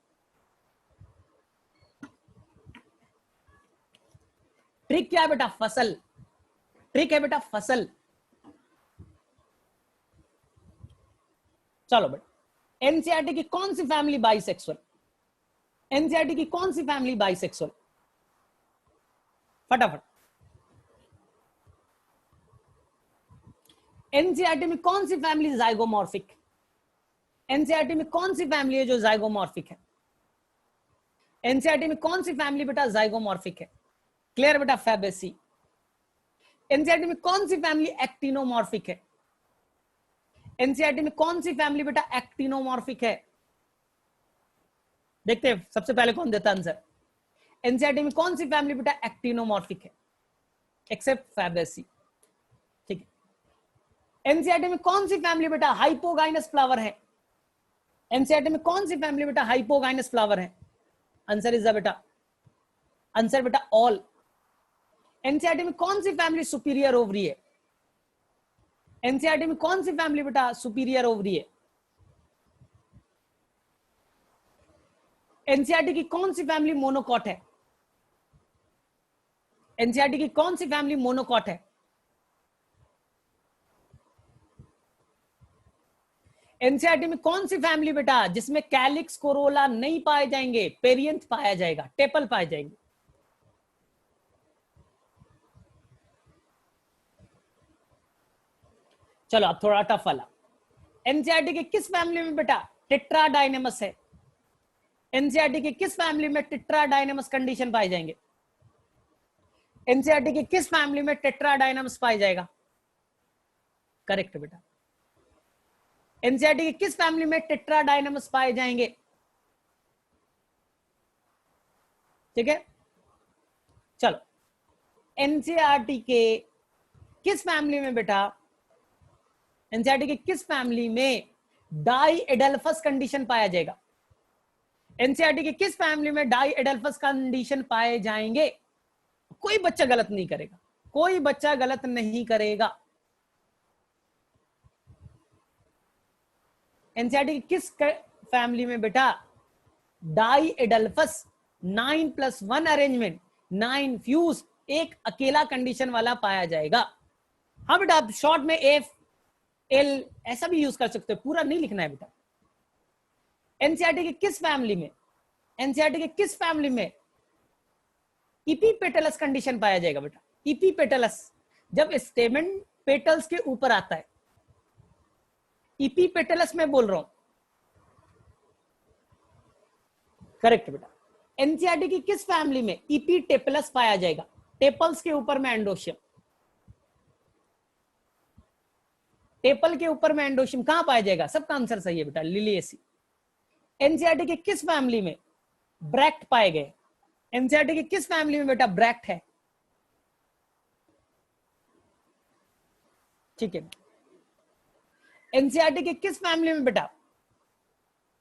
ट्रिक क्या है बेटा? फसल। ट्रिक है बेटा फसल। चलो बेटा, एनसीईआरटी की कौन सी फैमिली बाइसेक्सुअल? एनसीईआरटी की कौन सी फैमिली बाइसेक्सुअल? फटाफट। एनसीईआरटी में कौन सी फैमिली जाइगोमॉर्फिक? एनसीईआरटी में कौन सी फैमिली है जो जाइगोमॉर्फिक है? एनसीईआरटी में कौन सी फैमिली बेटा जाइगोमॉर्फिक है? क्लियर बेटा, फैबेसी। एनसीईआरटी में कौन सी फैमिली एक्टिनोमॉर्फिक है? एनसीईआरटी में कौन सी फैमिली बेटा एक्टिनोमॉर्फिक है? देखते हैं सबसे पहले कौन देता आंसर। एनसीईआरटी में कौन सी फैमिली बेटा एक्टिनोमॉर्फिक है? Except Fabaceae. ठीक है। एनसीईआरटी में कौन सी फैमिली बेटा हाइपोगाइनस फ्लावर है? एनसीईआरटी में कौन सी फैमिली बेटा हाइपोगाइनस फ्लावर है? आंसर इज आंसर बेटा ऑल। एनसीईआरटी में कौन सी फैमिली सुपीरियर ओवरी है? एनसीईआरटी में कौन सी फैमिली बेटा सुपीरियर ओवरी है? एनसीईआरटी की कौन सी फैमिली मोनोकॉट है? एनसीईआरटी की कौन सी फैमिली मोनोकॉट है? एनसीईआरटी में कौन सी फैमिली बेटा जिसमें कैलिक्स कोरोला नहीं पाए जाएंगे, पेरियंथ पाया जाएगा, टेपल पाए जाएंगे? चलो अब थोड़ा टफ वाला। एनसीईआरटी के किस फैमिली में बेटा टेट्राडाइनेमस है? एनसीईआरटी के किस फैमिली में टेट्राडाइनेमस कंडीशन पाए जाएंगे? एनसीईआरटी के किस फैमिली में टेट्राडाइनेमस पाया जाएगा? करेक्ट बेटा। एनसीईआरटी के किस फैमिली में टेट्राडाइनेमस पाए जाएंगे? ठीक है। चलो एनसीईआरटी के किस फैमिली में बेटा, एनसीईआरटी के किस फैमिली में डाई एडल्फस कंडीशन पाया जाएगा? एनसीईआरटी के किस फैमिली में डाई एडल्फस कंडीशन पाए जाएंगे? कोई बच्चा गलत नहीं करेगा, कोई बच्चा गलत नहीं करेगा। एनसीईआरटी की किस फैमिली में बेटा डाई एडल्फस 9+1 अरेंजमेंट, 9 फ्यूज, एक अकेला कंडीशन वाला पाया जाएगा? हाँ बेटा, आप शॉर्ट में एफ एल ऐसा भी यूज कर सकते हो, पूरा नहीं लिखना है बेटा। एनसीईआरटी के किस फैमिली में, एनसीईआरटी के किस फैमिली में इपीपेटलस कंडीशन पाया जाएगा बेटा? इपीपेटलस जब स्टेमन पेटल्स के ऊपर आता है, इपीपेटलस में बोल रहा हूं। करेक्ट बेटा। एनसीईआरटी की किस फैमिली में इपीटेपलस पाया जाएगा? टेपल्स के ऊपर में एंडोशियम, टेपल के ऊपर में एंडोशियम कहां पाया जाएगा? सबका आंसर सही है बेटा, लिलिएसी। एनसीईआरटी के किस फैमिली में ब्रैक्ट पाए गए? एनसीईआरटी के किस फैमिली में बेटा ब्रैक्ट है? ठीक है। एनसीईआरटी के किस फैमिली में बेटा,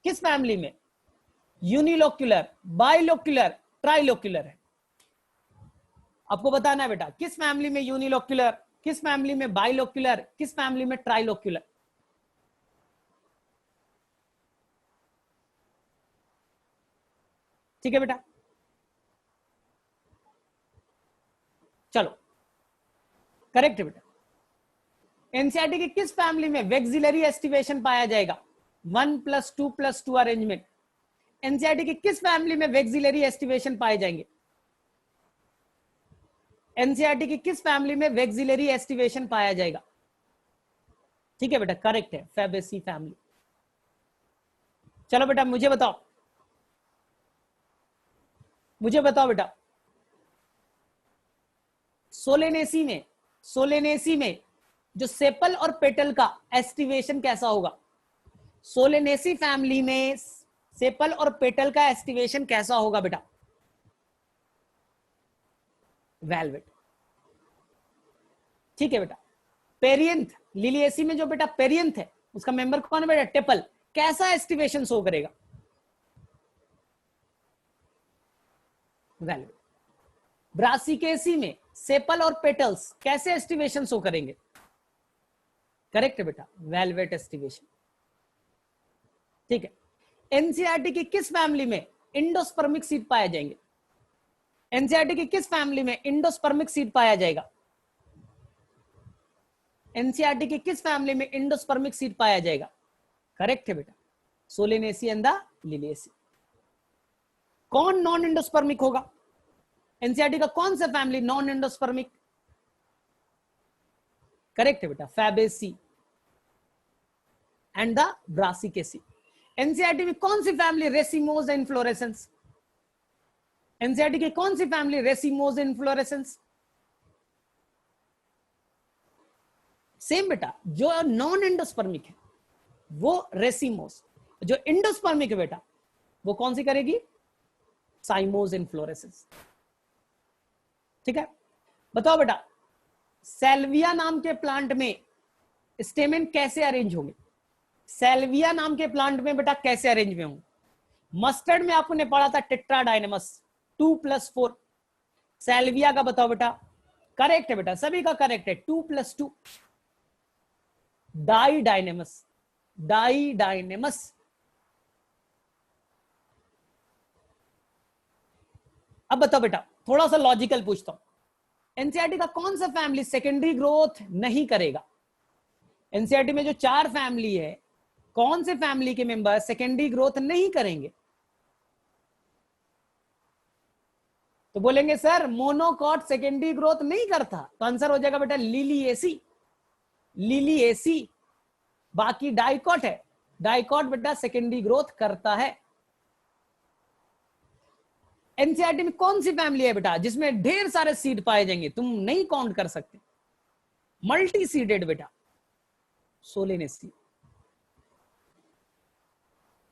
किस फैमिली में यूनिलोक्युलर, बाइलोक्युलर, ट्राइलोक्युलर है? आपको बताना है बेटा किस फैमिली में यूनिलोक्युलर, किस फैमिली में बाइलोक्युलर, किस फैमिली में ट्राइलोक्युलर। ठीक है बेटा। चलो करेक्ट है बेटा। एनसीईआरटी के किस फैमिली में वेक्सिलरी एस्टिवेशन पाया जाएगा? 1+2+2 अरेंजमेंट। एनसीईआरटी के किस फैमिली में वेक्सिलरी एस्टिवेशन पाए जाएंगे? एनसीईआरटी की किस फैमिली में वेक्सिलरी एस्टिवेशन पाया जाएगा? ठीक है बेटा, करेक्ट है, फैबेसी फैमिली। चलो बेटा मुझे बताओ, मुझे बताओ बेटा, सोलेनेसी में जो सेपल और पेटल का एस्टिवेशन कैसा होगा? सोलेनेसी फैमिली में सेपल और पेटल का एस्टिवेशन कैसा होगा बेटा? वेलवेट। ठीक है बेटा। पेरियंथ, लिलिएसी में जो बेटा पेरियंथ है उसका मेंबर कौन है बेटा? टेपल। कैसा एस्टिवेशन शो करेगा? वेलवेट। ब्रासिकेसी में सेपल और पेटल्स कैसे एस्टिवेशन शो करेंगे? करेक्ट है बेटा, वेलवेट एस्टिवेशन। ठीक है। एनसीईआरटी की किस फैमिली में इंडोस्पर्मिक सीड पाया जाएंगे? एनसीईआरटी की किस फैमिली में इंडोस्पर्मिक सीड पाया जाएगा? एनसीईआरटी की किस फैमिली में इंडोस्पर्मिक सीड पाया जाएगा? करेक्ट है बेटा, सोलेनेसी एंड द लिलिएसी। कौन नॉन इंडोस्पर्मिक होगा? एनसीईआरटी का कौन सा फैमिली नॉन इंडोस्पर्मिक? करेक्ट है बेटा, Fabaceae and the Brassicaceae. NCERT में कौन सी फैमिली रेसिमोज इनफ्लोरेसेंस? एनसीईआरटी की कौन सी फैमिली रेसिमोज इनफ्लोरेसेंस? सेम बेटा, जो नॉन इंडोस्पर्मिक है वो रेसिमोस, जो इंडोस्पर्मिक है बेटा वो कौन सी करेगी? साइमोस इनफ्लोरेसेंस। ठीक है। बताओ बेटा, सेल्विया नाम के प्लांट में स्टेमेन कैसे अरेंज होंगे? सेल्विया नाम के प्लांट में बेटा कैसे अरेंज में होंगे? मस्टर्ड में आपने पढ़ा था टेट्राडाइनेमस 2+4। सेल्विया का बताओ बेटा। करेक्ट है बेटा, सभी का करेक्ट है, 2+2। डाइडाइनेमस, डाइडाइनेमस। अब बताओ बेटा, थोड़ा सा लॉजिकल पूछता हूं, एनसीईआरटी का कौन सा फैमिली सेकेंडरी ग्रोथ नहीं करेगा? एनसीईआरटी में जो 4 फैमिली है, कौन से फैमिली के मेंबर सेकेंडरी ग्रोथ नहीं करेंगे? तो बोलेंगे सर मोनोकॉट सेकेंडरी ग्रोथ नहीं करता, तो आंसर हो जाएगा बेटा लिलिएसी। लिलिएसी। बाकी डाइकॉट है, डाइकॉट बेटा सेकेंडरी ग्रोथ करता है। एनसीईआरटी में कौन सी फैमिली है बेटा जिसमें ढेर सारे सीड पाए जाएंगे, तुम नहीं काउंट कर सकते? मल्टी सीडेड बेटा, सोलेनेसी।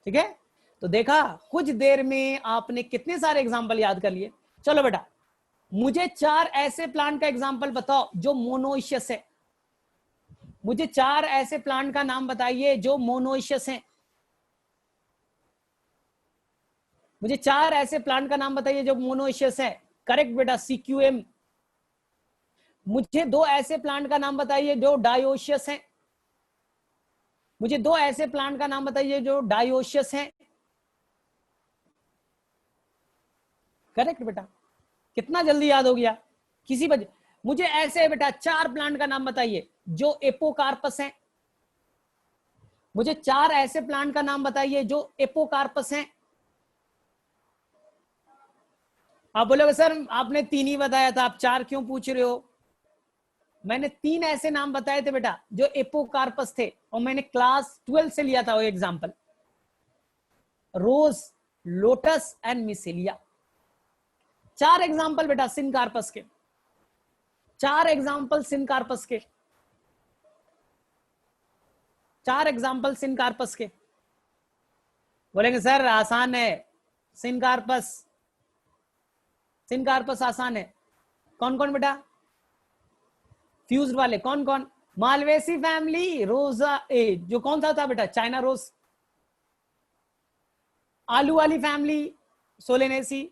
ठीक है। तो देखा, कुछ देर में आपने कितने सारे एग्जांपल याद कर लिए। चलो बेटा, मुझे 4 ऐसे प्लांट का एग्जांपल बताओ जो मोनोइशियस है। मुझे 4 ऐसे प्लांट का नाम बताइए जो मोनोइशियस हैं। मुझे 4 ऐसे प्लांट का नाम बताइए जो मोनोइशियस है। करेक्ट बेटा, सीक्यूएम। मुझे 2 ऐसे प्लांट का नाम बताइए जो डायोशियस हैं। मुझे 2 ऐसे प्लांट का नाम बताइए जो डायोशियस हैं। करेक्ट बेटा, कितना जल्दी याद हो गया किसी वजह। मुझे ऐसे बेटा 4 प्लांट का नाम बताइए जो एपोकार्पस हैं। मुझे 4 ऐसे प्लांट का नाम बताइए जो एपोकार्पस हैं। आप बोलोगे सर आपने 3 ही बताया था, आप 4 क्यों पूछ रहे हो? मैंने 3 ऐसे नाम बताए थे बेटा जो एपोकार्पस थे, और मैंने क्लास 12 से लिया था वो example, rose, lotus and Michelia. 4 example बेटा सिनकार्पस के, 4 एग्जांपल सिनकार्पस के, 4 एग्जांपल सिनकार्पस के। बोलेंगे सर आसान है, सिनकार्पस, सिनकार्पस आसान है। कौन कौन बेटा? फ्यूज्ड वाले कौन कौन? मालवेसी फैमिली, रोजा जो कौन सा था बेटा, चाइना रोज। आलू वाली फैमिली, सोलेनेसी।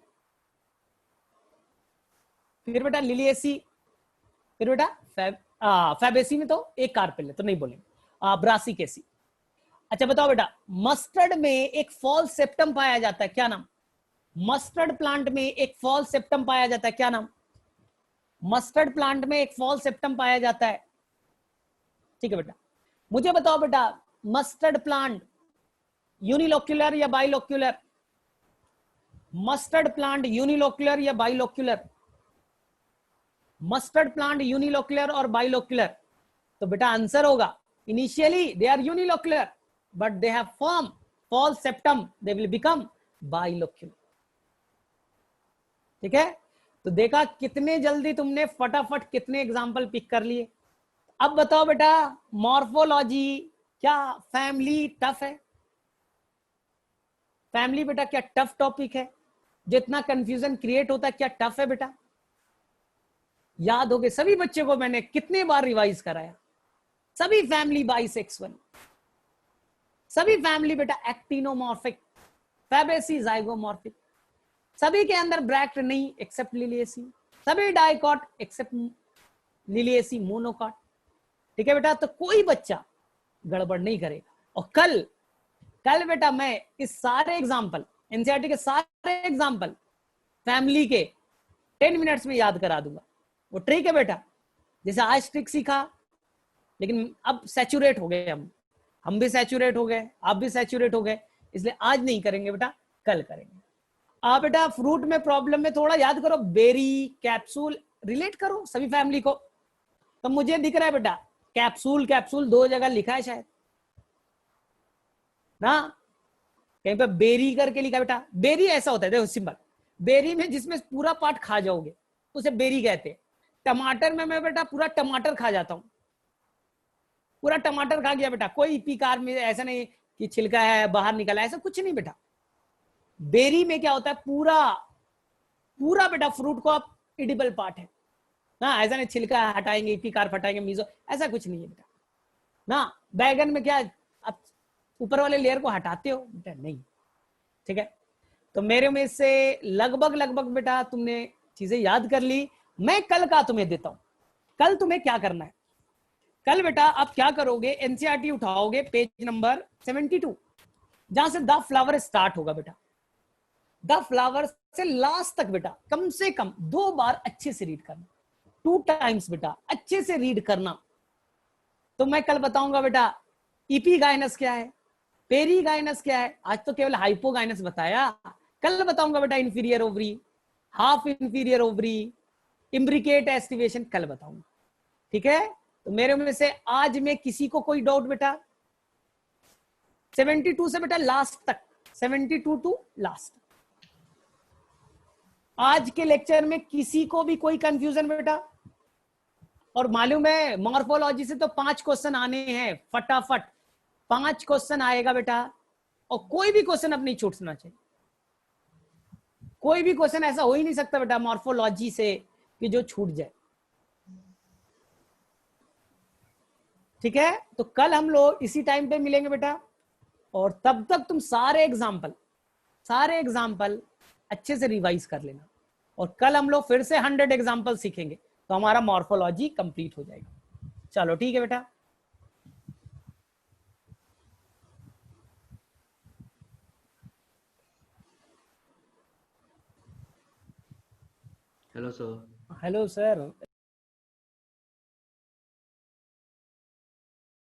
फिर बेटा लिलिएसी। फिर बेटा फैबेसी में तो एक कार्पेल है तो नहीं बोलेंगे। ब्रासिकेसी। अच्छा बताओ बेटा, मस्टर्ड में एक फॉल सेप्टम पाया जाता है, क्या नाम? मस्टर्ड प्लांट में एक फॉल सेप्टम पाया जाता है, क्या नाम? मस्टर्ड प्लांट में एक फॉल सेप्टम पाया जाता है। ठीक है बेटा, मुझे बताओ बेटा, मस्टर्ड प्लांट यूनिलोक्युलर या बाइलोक्युलर? मस्टर्ड प्लांट यूनिलोक्युलर या बाइलोक्युलर? मस्टर्ड प्लांट यूनिलोक्युलर और बाइलोक्युलर? तो बेटा आंसर होगा initially they are unilocular but they have form false septum, they will become bilocular. ठीक है। तो देखा कितने जल्दी तुमने फटाफट कितने एग्जांपल पिक कर लिए। अब बताओ बेटा, मॉर्फोलॉजी क्या फैमिली टफ है? फैमिली बेटा क्या टफ टॉपिक है? जितना कंफ्यूजन क्रिएट होता है क्या टफ है बेटा? याद हो गए सभी बच्चे को, मैंने कितने बार रिवाइज कराया। सभी फैमिली बाइसेक्सुअल, सभी फैमिली बेटा एक्टिनोमॉर्फिक, फैबेसी जाइगोमॉर्फिक, सभी के अंदर ब्रैक्ट नहीं एक्सेप्ट लिलिएसी, सभी डाइकॉट एक्सेप्ट लिलिएसी मोनोकॉट। ठीक है बेटा, तो कोई बच्चा गड़बड़ नहीं करेगा। और कल बेटा मैं इस सारे एग्जाम्पल, एनसीईआरटी के सारे एग्जाम्पल फैमिली के 10 मिनट्स में याद करा दूंगा। वो ट्रिक है बेटा, जैसे आज ट्रिक सीखा, लेकिन अब सैचुरेट हो गए हम भी सैचुरेट हो गए, आप भी सैचुरेट हो गए, इसलिए आज नहीं करेंगे बेटा, कल करेंगे। आप बेटा फ्रूट में प्रॉब्लम में थोड़ा याद करो, बेरी कैप्सूल रिलेट करो सभी फैमिली को। तो मुझे दिख रहा है बेटा कैप्सूल, कैप्सूल 2 जगह लिखा है शायद ना, कहीं पे बेरी करके लिखा है बेटा। बेरी ऐसा होता है, देखो सिंपल, बेरी में जिसमें पूरा पार्ट खा जाओगे उसे बेरी कहते हैं। टमाटर में मैं बेटा पूरा टमाटर खा जाता हूं, पूरा टमाटर खा गया बेटा, कोई पीकार में ऐसा नहीं कि छिलका है बाहर निकला, ऐसा कुछ नहीं बेटा। बेरी में क्या होता है, पूरा पूरा बेटा फ्रूट को आप इडिबल पार्ट है ना, ऐसा नहीं छिलका हटाएंगे पीकार हटाएंगे मीजो, ऐसा कुछ नहीं है बेटा ना। बैगन में क्या आप ऊपर वाले लेयर को हटाते हो बेटा, नहीं। ठीक है, तो मेरे में से लगभग बेटा तुमने चीजें याद कर ली। मैं कल का तुम्हें देता हूं, कल तुम्हें क्या करना है। कल बेटा आप क्या करोगे, एनसीईआरटी उठाओगे पेज नंबर 72, जहां से द फ्लावर स्टार्ट होगा बेटा। द फ्लावर से लास्ट तक बेटा कम से कम 2 बार अच्छे से रीड करना, 2 टाइम्स बेटा अच्छे से रीड करना। तो मैं कल बताऊंगा बेटा इपीगाइनस क्या है, पेरीगाइनस क्या है, आज तो केवल हाइपोगाइनस बताया। कल बताऊंगा बेटा inferior ovary, half inferior ovary, imbricate aestivation कल बताऊंगा। ठीक है, तो मेरे में से आज में किसी को कोई डाउट बेटा, 72 से बेटा लास्ट तक, 72 टू लास्ट। आज के लेक्चर में किसी को भी कोई कंफ्यूजन बेटा? और मालूम है मॉर्फोलॉजी से तो 5 क्वेश्चन आने हैं फटाफट, 5 क्वेश्चन आएगा बेटा, और कोई भी क्वेश्चन अब नहीं छूटना चाहिए। कोई भी क्वेश्चन ऐसा हो ही नहीं सकता बेटा मॉर्फोलॉजी से कि जो छूट जाए। ठीक है, तो कल हम लोग इसी टाइम पे मिलेंगे बेटा, और तब तक तुम सारे एग्जाम्पल अच्छे से रिवाइज कर लेना, और कल हम लोग फिर से 100 एग्जाम्पल सीखेंगे, तो हमारा मॉर्फोलॉजी कंप्लीट हो जाएगा। चलो ठीक है बेटा। Hello sir. Hello sir.